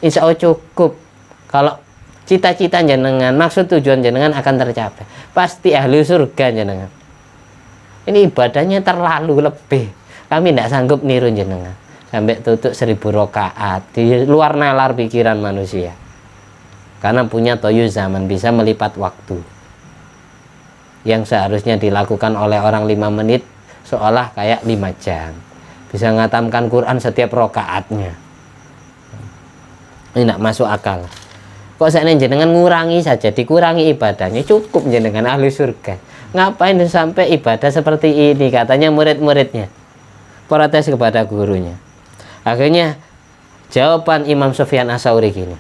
insya Allah cukup. Kalau cita-cita jenengan, maksud tujuan jenengan akan tercapai. Pasti ahli surga jenengan. Ini ibadahnya terlalu lebih. Kami tidak sanggup niru jenengan. Sampai tutup 1000 rakaat. Di luar nalar pikiran manusia. Karena punya toyu zaman, bisa melipat waktu. Yang seharusnya dilakukan oleh orang 5 menit, seolah kayak 5 jam. Bisa ngatamkan Quran setiap rakaatnya. Ini tidak masuk akal. Kok seandainya jenengan ngurangi saja, dikurangi ibadahnya, cukup jenengan ahli surga. Ngapain sampai ibadah seperti ini? Katanya murid-muridnya protes kepada gurunya. Akhirnya jawaban Imam Sufyan Ats-Tsauri gini,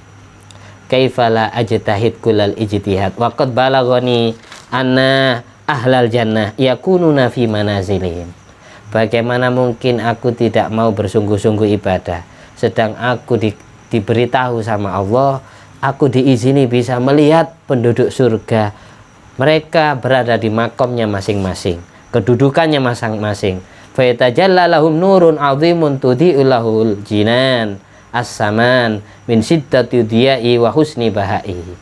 kaifala ajtahid kullal ijtihad wa qad balaghani anna ahlal jannah yakununa fi manazilihim. Bagaimana mungkin aku tidak mau bersungguh-sungguh ibadah, sedang aku diberitahu sama Allah, aku diizini bisa melihat penduduk surga. Mereka berada di makomnya masing-masing, kedudukannya masing-masing. Fa yatajalla lahum nurun 'azimun tudhi'u lahul jinan as-saman min shiddati diya'i wa husni bahaihi.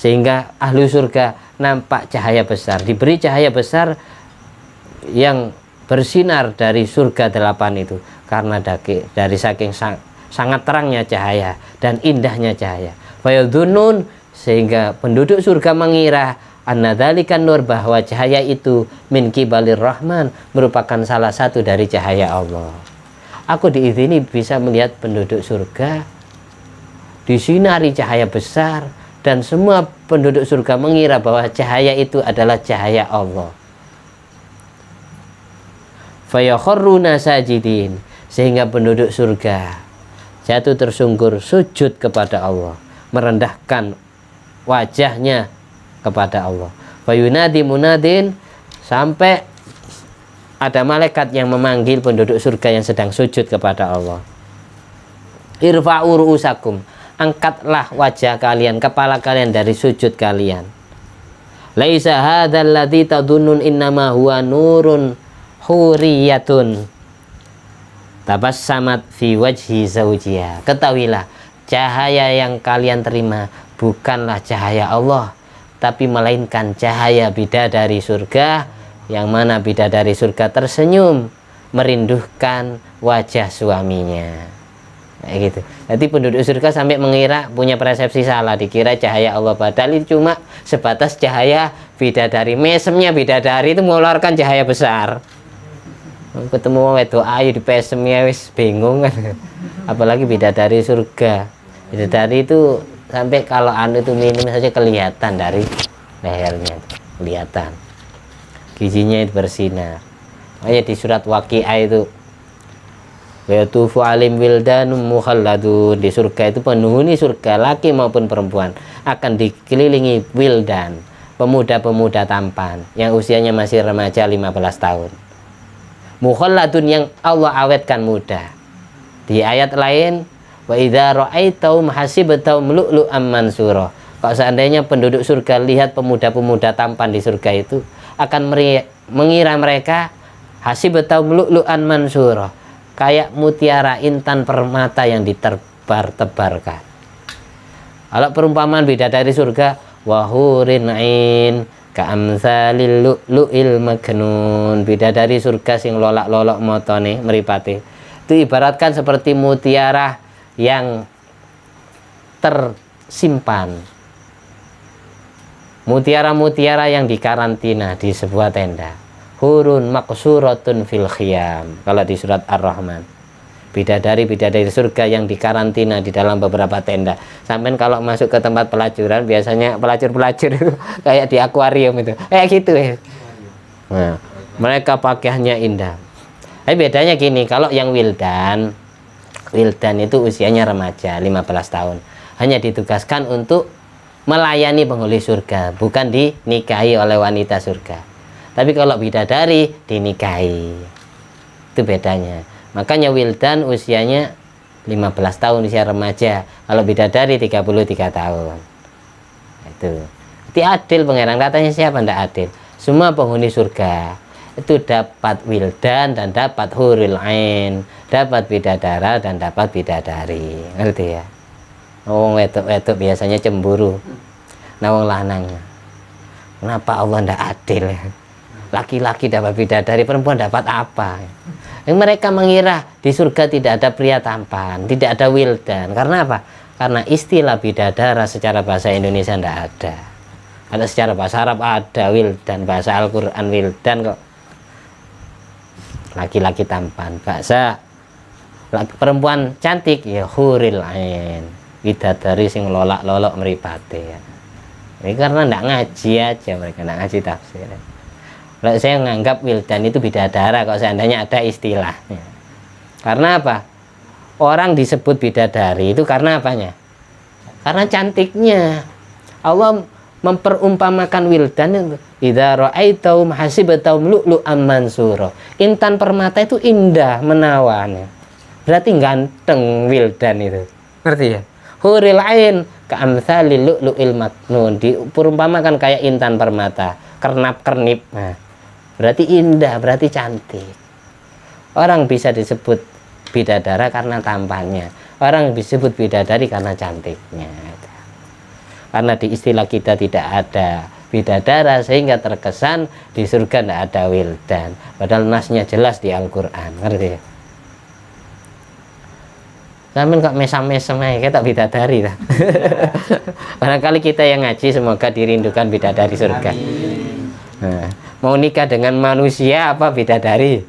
Sehingga ahli surga nampak cahaya besar, diberi cahaya besar yang bersinar dari surga 8 itu karena dari saking sangat terangnya cahaya dan indahnya cahaya. Fayadhunnun, sehingga penduduk surga mengira anna dzalikan nur, bahwa cahaya itu min kibalir rahman, merupakan salah satu dari cahaya Allah. Aku diizini bisa melihat penduduk surga disinari cahaya besar, dan semua penduduk surga mengira bahwa cahaya itu adalah cahaya Allah. fayakharruna sajidin, sehingga penduduk surga jatuh tersungkur sujud kepada Allah, merendahkan wajahnya kepada Allah. Fayunadi munadin, sampai ada malaikat yang memanggil penduduk surga yang sedang sujud kepada Allah. Irfa'u ru'usakum, angkatlah wajah kalian, kepala kalian dari sujud kalian. Laisa hadzal ladzi tadunnun innama huwa nurun huriyatun tabassamat fi wajhi zawjiha. Ketahuilah, cahaya yang kalian terima bukanlah cahaya Allah, tapi melainkan cahaya bidadari surga, yang mana bidadari surga tersenyum merindukan wajah suaminya. Kayak gitu. Jadi penduduk surga sampai mengira, punya persepsi salah, dikira cahaya Allah, padahal itu cuma sebatas cahaya bidadari. Mesemnya bidadari itu mengeluarkan cahaya besar. Ketemu wedok ayu di pesemnya wis bingung kan. Apalagi bidadari surga. Bidadari itu sampai kalau anu itu minum saja kelihatan dari lehernya, kelihatan giginya itu bersinar. Makanya di surat Waqiah itu, yatufu alim wildanum mukhalladun, di surga itu penghuni surga laki maupun perempuan akan dikelilingi wildan, pemuda-pemuda tampan yang usianya masih remaja 15 tahun. Mukhalladun, yang Allah awetkan muda. Di ayat lain, wa idza ra'aitahum hasibtahum lu'lu'am mansura. Kalau seandainya penduduk surga lihat pemuda-pemuda tampan di surga itu, akan mengira mereka hasibtahum lu'lu'an mansura, kayak mutiara intan permata yang ditebar-tebarkan. Kalau perumpamaan bidadari surga, wahurin ain ka'amsalil lu'lu'il maknun, bidadari surga sing lolak-lolok motone mripate itu ibaratkan seperti mutiara yang tersimpan, mutiara-mutiara yang dikarantina di sebuah tenda. Hurun maqsuratun fil khiyam, kalau di surat Ar-Rahman. Bidadari-bidadari surga yang dikarantina di dalam beberapa tenda. Sampai kalau masuk ke tempat pelacuran, biasanya pelacur-pelacur itu kayak di akuarium itu, kayak gitu ya. Nah, mereka pakaiannya indah. Tapi bedanya gini, kalau yang wildan itu usianya remaja 15 tahun, hanya ditugaskan untuk melayani penghuni surga, bukan dinikahi oleh wanita surga. Tapi kalau bidadari dinikahi, itu bedanya. Makanya wildan usianya 15 tahun, usia remaja. Kalau bidadari 33 tahun. Itu adil pangeran, katanya siapa ndak adil? Semua penghuni surga itu dapat wildan dan dapat huril ain, dapat bidadara dan dapat bidadari. Ngerti ya? Wong wedok biasanya cemburu. Nah wong lanang, kenapa Allah ndak adil? Laki-laki dapat bidadari, perempuan dapat apa? Yang mereka mengira di surga tidak ada pria tampan, tidak ada wildan. Karena apa? Karena istilah bidadara secara bahasa Indonesia tidak ada. Ada secara bahasa Arab ada wildan, bahasa Al-Quran wildan kok. Laki-laki tampan. Bahasa perempuan cantik ya huril ain, bidadari sing lolak-lolok mripate ya. Ini karena tidak ngaji aja, mereka tidak ngaji tafsir. Kalau saya menganggap wildan itu bidadara kalau seandainya ada istilahnya. Karena apa? Orang disebut bidadari itu karena apanya? Karena cantiknya. Allah memperumpamakan wildan itu, idza ra'aitahum hasibtahum lu'lu'am mansura. Intan permata itu indah, menawan. Berarti ganteng wildan itu. Ngerti ya? Huril ain ka'amsalil lu'lu'il maknun, diperumpamakan kayak intan permata, kernap-kernip. Nah, berarti indah, berarti cantik. Orang bisa disebut bidadara karena tampannya. Orang disebut bidadari karena cantiknya. Karena di istilah kita tidak ada bidadara, sehingga terkesan di surga tidak ada wildan. Padahal nasnya jelas di Al-Quran. Ngerti ya? Sampai kok mesam-mesam aja, kita bidadari lah. Barangkali kita yang ngaji, semoga dirindukan bidadari surga. Nah, mau nikah dengan manusia apa bidadari?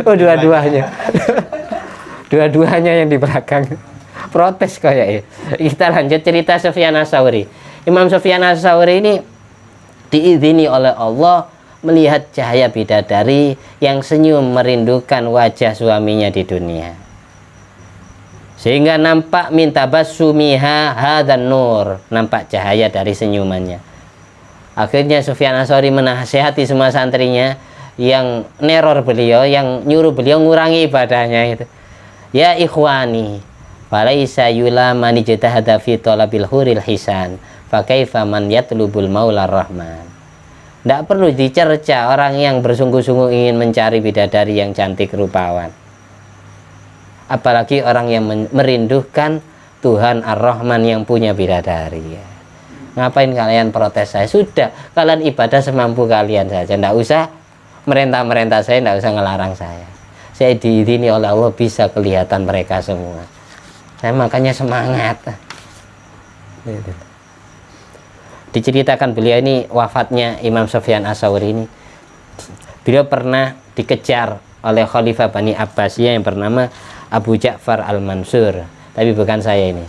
Oh, dua-duanya. Dua-duanya yang di belakang. Protes kayak ya. Kita lanjut cerita Sufyan Ats-Tsauri. Imam Sufyan Ats-Tsauri ini diizini oleh Allah melihat cahaya bidadari yang senyum merindukan wajah suaminya di dunia, sehingga nampak minta basumiha hadan nur, nampak cahaya dari senyumannya. Akhirnya Sufyan Ats-Tsauri menasihati semua santrinya yang neror beliau, yang nyuruh beliau ngurangi ibadahnya itu. Ya ikhwani, falaisa yulaman ijtahada fi talabil huril hisan, fa kaifa man yatlubul maular rahman. Tidak perlu dicerca orang yang bersungguh-sungguh ingin mencari bidadari yang cantik rupawan, apalagi orang yang merindukan Tuhan Ar-Rahman yang punya bidadari. Ya. Ngapain kalian protes saya? Sudah, kalian ibadah semampu kalian saja, tidak usah merintah-merintah saya, tidak usah ngelarang saya. Saya diirini oleh Allah bisa kelihatan mereka semua. Saya makanya semangat. Diceritakan beliau ini, wafatnya Imam Sufyan Ats-Tsauri ini, beliau pernah dikejar oleh Khalifah Bani Abbasiyah yang bernama Abu Ja'far Al-Mansur. Tapi bukan saya ini.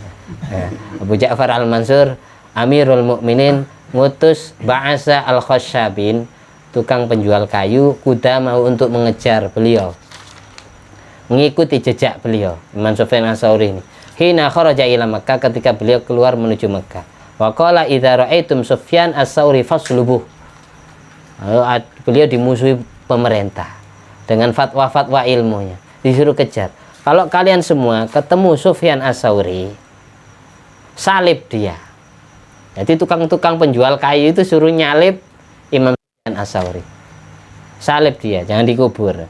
Nah, Abu Ja'far Al-Mansur, Amirul Mukminin, ngutus Ba'asa Al-Khashabin, tukang penjual kayu, kuda mau untuk mengejar beliau, mengikuti jejak beliau, Imam Sufyan Ats-Tsauri ini. Hina kharaja ila Makkah, ketika beliau keluar menuju Makkah. Wa qala idza ra'aitum Sufyan Ats-Tsauri faslubuh. Beliau dimusuhi pemerintah dengan fatwa-fatwa ilmunya, disuruh kejar. Kalau kalian semua ketemu Sufyan Ats-Tsauri, salib dia. Jadi tukang-tukang penjual kayu itu suruh nyalib Imam Sufyan Ats-Tsauri. Salib dia, jangan dikubur.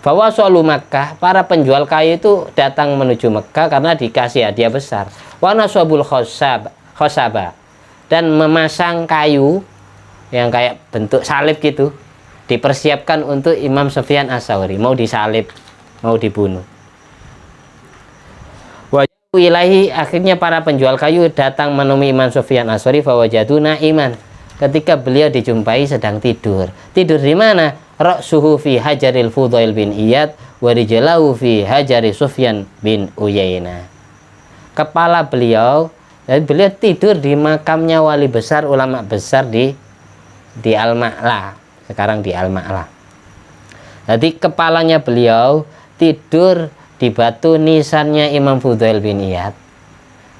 Bahwa solu Makkah, para penjual kayu itu datang menuju Makkah karena dikasih hadiah besar. Wa nasabul khosaba, dan memasang kayu yang kayak bentuk salib gitu, dipersiapkan untuk Imam Sufyan Ats-Tsauri, mau disalib, mau dibunuh. Wajhu ilahi, akhirnya para penjual kayu datang menemui Imam Sufyan Ats-Tsauri, fawajaduna iman. Ketika beliau dijumpai sedang tidur. Tidur di mana? Ra'suhu fi hajaril Fudail bin Iyad wa rijlahu fi hajari Sufyan bin Uyainah. Kepala beliau, dan beliau tidur di makamnya wali besar, ulama besar di Al-Ma'la, sekarang di Al-Ma'la. Jadi kepalanya beliau tidur di batu nisannya Imam Fudail bin Iyad,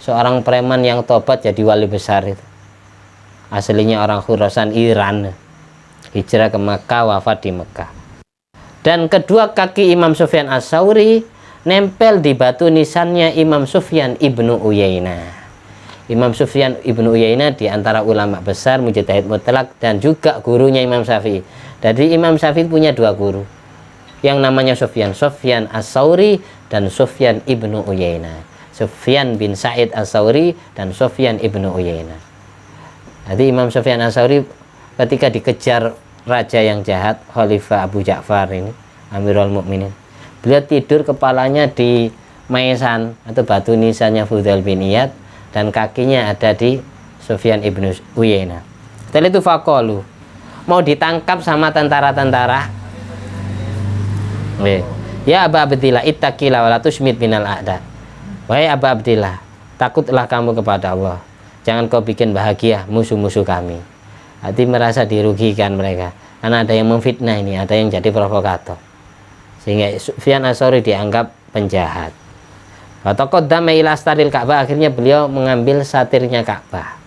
seorang preman yang tobat jadi wali besar itu. Aslinya orang Khurasan Iran, hijrah ke Makkah, wafat di Makkah. Dan kedua kaki Imam Sufyan Ats-Tsauri nempel di batu nisannya Imam Sufyan ibnu Uyainah. Imam Sufyan ibnu Uyainah di antara ulama besar, mujtahid mutlak, dan juga gurunya Imam Syafi'i. Jadi Imam Syafi'i punya dua guru, yang namanya Sufyan Ats-Tsauri dan Sufyan ibnu Uyainah. Sufyan bin Sa'id Ats-Tsauri dan Sufyan ibnu Uyainah. Jadi Imam Sufyan Ats-Tsauri ketika dikejar raja yang jahat, Khalifah Abu Ja'far ini, Amirul Mukminin, beliau tidur kepalanya di maisan atau batu nisannya Fudail bin Iyad, dan kakinya ada di Sufyan ibnu Uyainah. Setelah itu faqalu, mau ditangkap sama tentara-tentara. Ya Aba Abdillah, ittaqillah wa la tushmit minal a'da. Wahai Aba Abdillah, takutlah kamu kepada Allah, jangan kau bikin bahagia musuh-musuh kami. Hati merasa dirugikan mereka, karena ada yang memfitnah ini, ada yang jadi provokator, sehingga Sufyan Ats-Tsauri dianggap penjahat. Fataqaddama ila astaril Ka'bah, akhirnya beliau mengambil satirnya Ka'bah,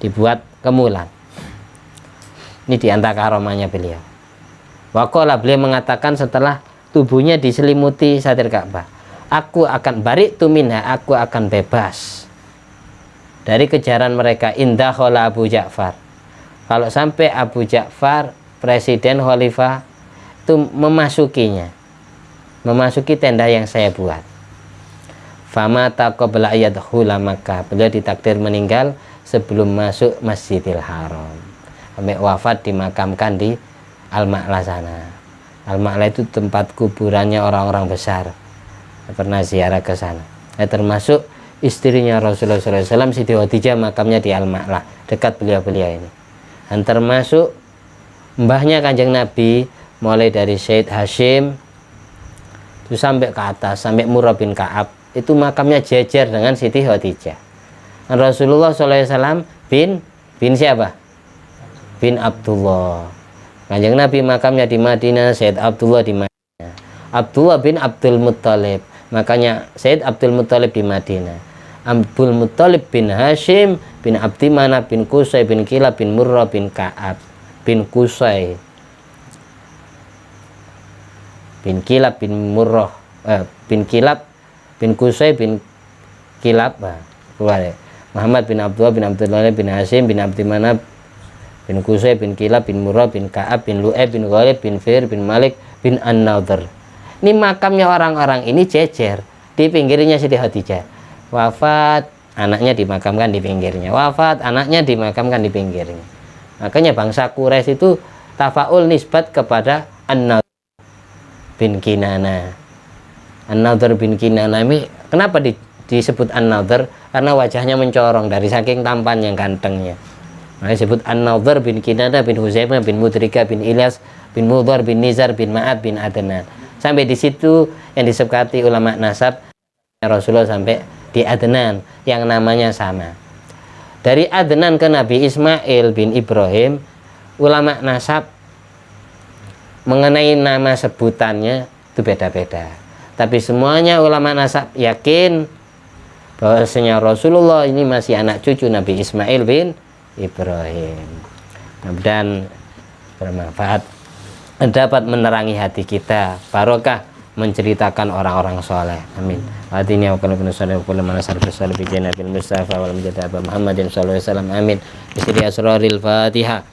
dibuat kemulan. Ini diantara karomahnya beliau. Waqala, beliau mengatakan setelah tubuhnya diselimuti satir Ka'bah, aku akan bari'tu minha, aku akan bebas dari kejaran mereka. Indah khola Abu Ja'far, kalau sampai Abu Ja'far, presiden khalifah, itu memasuki tenda yang saya buat. Famata qabla yadkhula Makkah, beliau ditakdir meninggal sebelum masuk Masjidil Haram, sampai wafat dimakamkan di Al-Ma'la sana. Al-Ma'la itu tempat kuburannya orang-orang besar. Saya pernah ziarah ke sana. Termasuk istrinya Rasulullah SAW, Siti Khadijah, makamnya di Al-Ma'la, dekat beliau-beliau ini. Dan termasuk mbahnya Kanjeng Nabi, mulai dari Sayyid Hashim itu sampai ke atas, sampai Murrah bin Ka'ab, itu makamnya jejer dengan Siti Khadijah. Dan Rasulullah SAW bin siapa? bin Abdullah. Kanjeng Nabi makamnya di Madinah, Sayyid Abdullah di Madinah. Abdullah bin Abdul Muttalib, makanya Sayyid Abdul Muttalib di Madinah. Abdul Muttalib bin Hashim bin Abdi Manaf bin Qusay bin Kilab bin Murrah bin Ka'ab bin Qusay bin Kilab bin Murrah bin Kilab bin Qusay bin Kilab Muhammad bin Abdullah bin Abdullah bin Hashim bin Abdi Manaf bin Qusay bin Kilab bin Murrah bin Ka'ab bin Lu'ay bin Ghalib bin Fir bin Malik bin An-Nadhr. Ini makamnya orang-orang ini jejer. Di pinggirnya Siti Khadijah. Wafat, anaknya dimakamkan di pinggirnya. Wafat, anaknya dimakamkan di pinggirnya. Makanya bangsa Quraisy itu tafaul nisbat kepada An-Nadhr bin Kinana. An-Nadhr bin Kinana ini kenapa disebut An-Nadhr? Karena wajahnya mencorong dari saking tampan yang gantengnya. Makanya disebut An-Nadhr bin Kinana bin Huzaimah bin Mudrika bin Ilyas bin Mudhar bin Nizar bin Ma'ad bin Adnan. Sampai di situ yang disepakati ulama nasab Rasulullah sampai di Adnan yang namanya sama. Dari Adnan ke Nabi Ismail bin Ibrahim, ulama nasab mengenai nama sebutannya itu beda-beda. Tapi semuanya ulama nasab yakin bahwasanya Rasulullah ini masih anak cucu Nabi Ismail bin Ibrahim. Dan bermanfaat, dapat menerangi hati kita, barokah menceritakan orang-orang soleh. Amin. Hatinya wa qalbuna salih wa kullu man sarfa salih bi janabil mustafa wal mujadaba Muhammadin sallallahu alaihi wasallam. Amin. Bisri asraril Fatihah.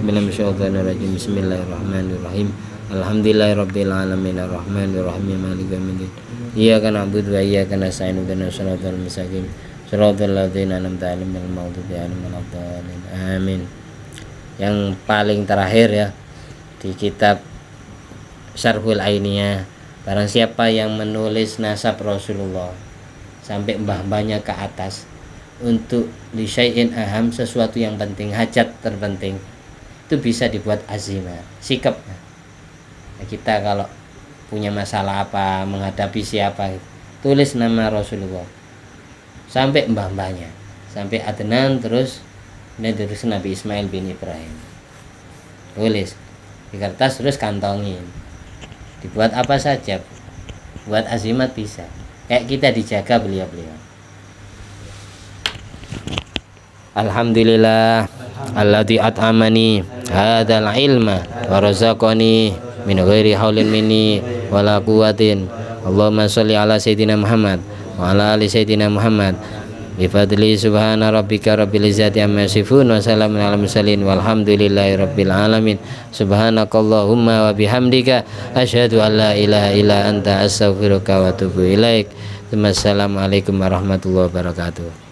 Bismillahirrahmanirrahim. Alhamdulillahirabbil alamin arrahmanir rahim maliki yaumiddin. Iyyaka na'budu wa iyyaka nasta'in ihdinas siratal mustaqim. Shiratal ladzina an'amta 'alaihim ghairil maghdubi 'alaihim waladdallin. Amin. Yang paling terakhir ya di kitab Syarhul Ainiyah, barang siapa yang menulis nasab Rasulullah sampai mbah-mbahnya ke atas untuk li syai'in aham, sesuatu yang penting, hajat terpenting, itu bisa dibuat azimah, sikap. Nah, kita kalau punya masalah apa, menghadapi siapa, tulis nama Rasulullah sampai mbah-mbahnya, sampai Adnan, terus Nabi Ismail bin Ibrahim, tulis di kertas, terus kantongin, dibuat apa saja, buat azimat bisa, kayak kita dijaga beliau-beliau. Alhamdulillah alladzi at'amani hadzal ilma wa razaqani min ghairi haulin minni wala quwwatin. Allahumma sholli ala sayyidina Muhammad wa ala ali sayyidina Muhammad bi fadli subhana rabbika rabbil izzati amma yasifun wa salamun alal mursalin walhamdulillahi rabbil alamin. Subhanakallahumma wa bihamdika asyhadu an la ilaha illa anta astaghfiruka wa atubu ilaik. Wassalamualaikum warahmatullahi wabarakatuh.